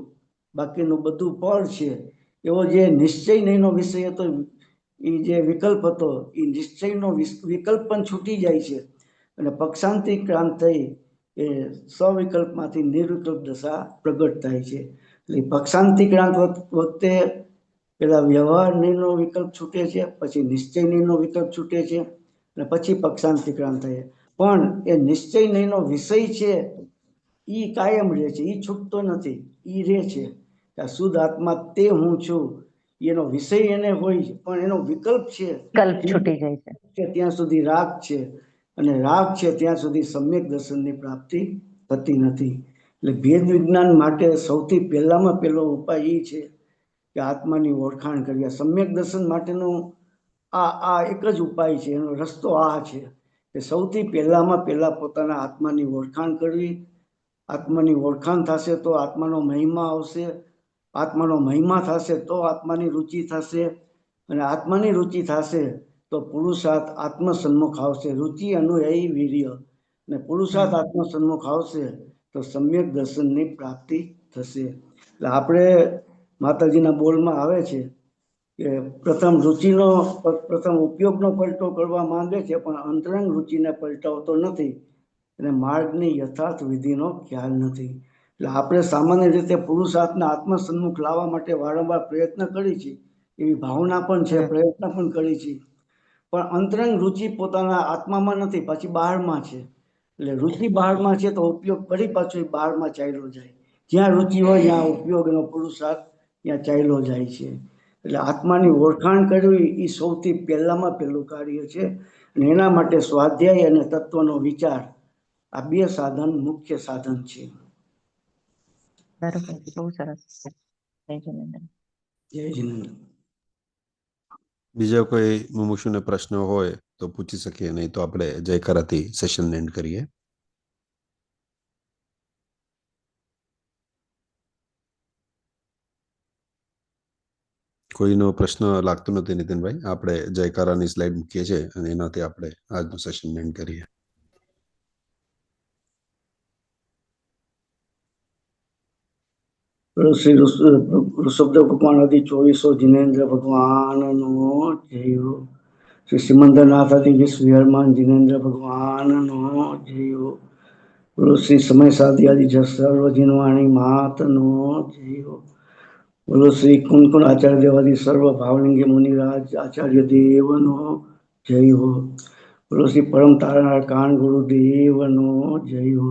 બાકીનું બધું પળ છે, એવો જે નિશ્ચય નહીંનો વિષય હતો, એ જે વિકલ્પ હતો, એ નિશ્ચયનો વિકલ્પ પણ છૂટી જાય છે. અને પક્ષાંતિક્રાંત થઈ એ સ્વવિકલ્પમાંથી નિર્વિકલ્પ દશા પ્રગટ થાય છે. એટલે પક્ષાંતિક્રાંત વખતે પેલા વ્યવહાર નિર્ણયનો વિકલ્પ છૂટે છે, પછી નિશ્ચય નિર્ણયનો વિકલ્પ છૂટે છે, અને પછી પક્ષાંતિક્રાંત થાય. પણ એ નિશ્ચય નિર્ણયનો વિષય છે એ કાયમ રહે છે, એ છૂટતો નથી, એ રહે છે. શુદ્ધ આત્મા તે હું છું, એનો વિષય એને હોય છે, પણ એનો વિકલ્પ છે, વિકલ્પ છૂટી જાય છે. ત્યાં સુધી રાગ છે, અને રાગ છે ત્યાં સુધી સમ્યક દર્શનની પ્રાપ્તિ થતી નથી. એટલે ભેદ વિજ્ઞાન માટે સૌથી પહેલામાં પહેલો ઉપાય એ છે કે આત્માની ઓળખાણ કરવી. સમ્યક દર્શન માટેનો આ એક જ ઉપાય છે, એનો રસ્તો આ છે કે સૌથી પહેલામાં પહેલા પોતાના આત્માની ઓળખાણ કરવી. આત્માની ઓળખાણ થશે તો આત્માનો મહિમા આવશે, આત્માનો મહિમા થશે તો આત્માની રુચિ થશે, અને આત્માની રુચિ થશે તો પુરુષાર્થ આત્મ સન્મુખ આવશે. રુચિ અનુયાયી વીર્ય, અને પુરુષાર્થ આત્મ સન્મુખ આવશે તો સમ્યક દર્શનની પ્રાપ્તિ થશે. એટલે આપણે માતાજીના બોલમાં આવે છે કે પ્રથમ રુચિનો પ્રથમ ઉપયોગનો પલટો કરવા માંગે છે, પણ અંતરંગ રુચિને પલટાવતો નથી, અને માર્ગની યથાર્થ વિધિનો ખ્યાલ નથી. એટલે આપણે સામાન્ય રીતે પુરુષાર્થને આત્મ સન્મુખ લાવવા માટે વારંવાર પ્રયત્ન કરી છે, એવી ભાવના પણ છે, પ્રયત્ન પણ કરી છે, પણ અંતરંગ રુચિ પોતાના આત્મામાં નથી, પાછી બહારમાં છે. એટલે રુચિ બહારમાં છે તો ઉપયોગ ફરી પાછો એ બહારમાં ચાલ્યો જાય. જ્યાં રુચિ હોય ત્યાં ઉપયોગ, એનો પુરુષાર્થ ત્યાં ચાલ્યો જાય છે. એટલે આત્માની ઓળખાણ કરવી એ સૌથી પહેલામાં પહેલું કાર્ય છે. અને એના માટે સ્વાધ્યાય અને તત્વનો વિચાર આ બે સાધન મુખ્ય સાધન છે. બરોબર, બહુ સરસ. જય જિનેન્દ્ર. જય જિનેન્દ્ર. બીજા કોઈ મુમુક્ષુને પ્રશ્ન હોય તો પૂછી શકીએ, નહીં તો આપણે જયકારાથી સેશન એન્ડ કરીએ. કોઈનો પ્રશ્ન લાગતો નથી નીતિનભાઈ. આપણે જયકારાની સ્લાઇડ મૂકીએ છીએ અને એનાથી આપણે આજનું સેશન એન્ડ કરીએ. શ્રી ઋષભદેવ ભગવાન આદિ 2400 જિનેન્દ્ર ભગવાનનો જય હો. શ્રી સિમંદરનાથ આદિ વિશ્વ વિહરમાન જિનેન્દ્ર ભગવાનનો જય હો. બોલો શ્રી સમય સાધી આદિ સર્વ જીનવાણી માતનો જય હો. બોલો શ્રી કુંકુણ આચાર્ય દેવાદિ સર્વ ભાવલિંગે મુનિરાજ આચાર્ય દેવનો જય હો. બોલો શ્રી પરમ તારનાર કાન ગુરુદેવનો જય હો.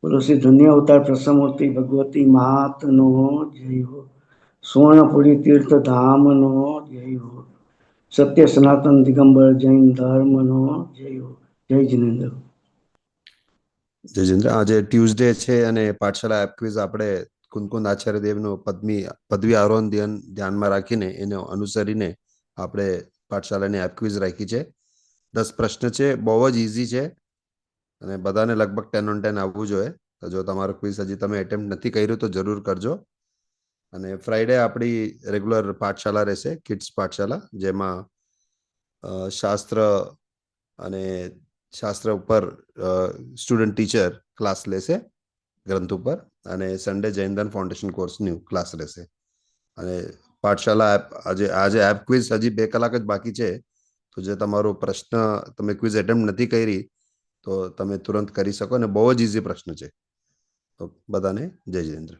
બોલો શ્રી ધન્ય અવતાર પ્રસમૂર્તિ ભગવતી માતનો જય હો. સુવર્ણપુરી તીર્થ ધામનો જય હો. સત્ય સનાતન દિગંબર જૈન ધર્મનો જય હો. જય જિનેન્દ્ર. જય જિનેન્દ્ર. આજે ટ્યુઝડે છે અને પાઠશાળા એપ ક્વિઝ આપણે કુંકુંદ આચાર્ય દેવનું પદવી આરોહણ ધ્યાનમાં રાખીને એને અનુસરીને આપણે પાઠશાળાની એપ ક્વિઝ રાખી છે. 10 પ્રશ્ન છે, બહુ જ ઇઝી છે અને બધાને લગભગ 10 on 10 આવવું જોઈએ. તો જો તમારો ક્વિઝ હજી તમે એટેમ્પ્ટ નથી કર્યું તો જરૂર કરજો. અને ફ્રાઈડે આપણી રેગ્યુલર પાઠશાળા રહેશે, કિડ્સ પાઠશાળા, જેમાં શાસ્ત્ર અને શાસ્ત્ર ઉપર સ્ટુડન્ટ ટીચર ક્લાસ લેશે ગ્રંથ ઉપર, અને સન્ડે જૈનદાન ફાઉન્ડેશન કોર્સનું ક્લાસ રહેશે. અને પાઠશાળા એપ આજે એપ ક્વિઝ હજી 2 કલાક જ બાકી છે. તો જે તમારો પ્રશ્ન તમે ક્વિઝ એટેમ્પ્ટ નથી કરી તો તમે તુરંત કરી શકો, અને બહુ જ ઇઝી પ્રશ્ન છે. તો બધાને જય જિનેન્દ્ર.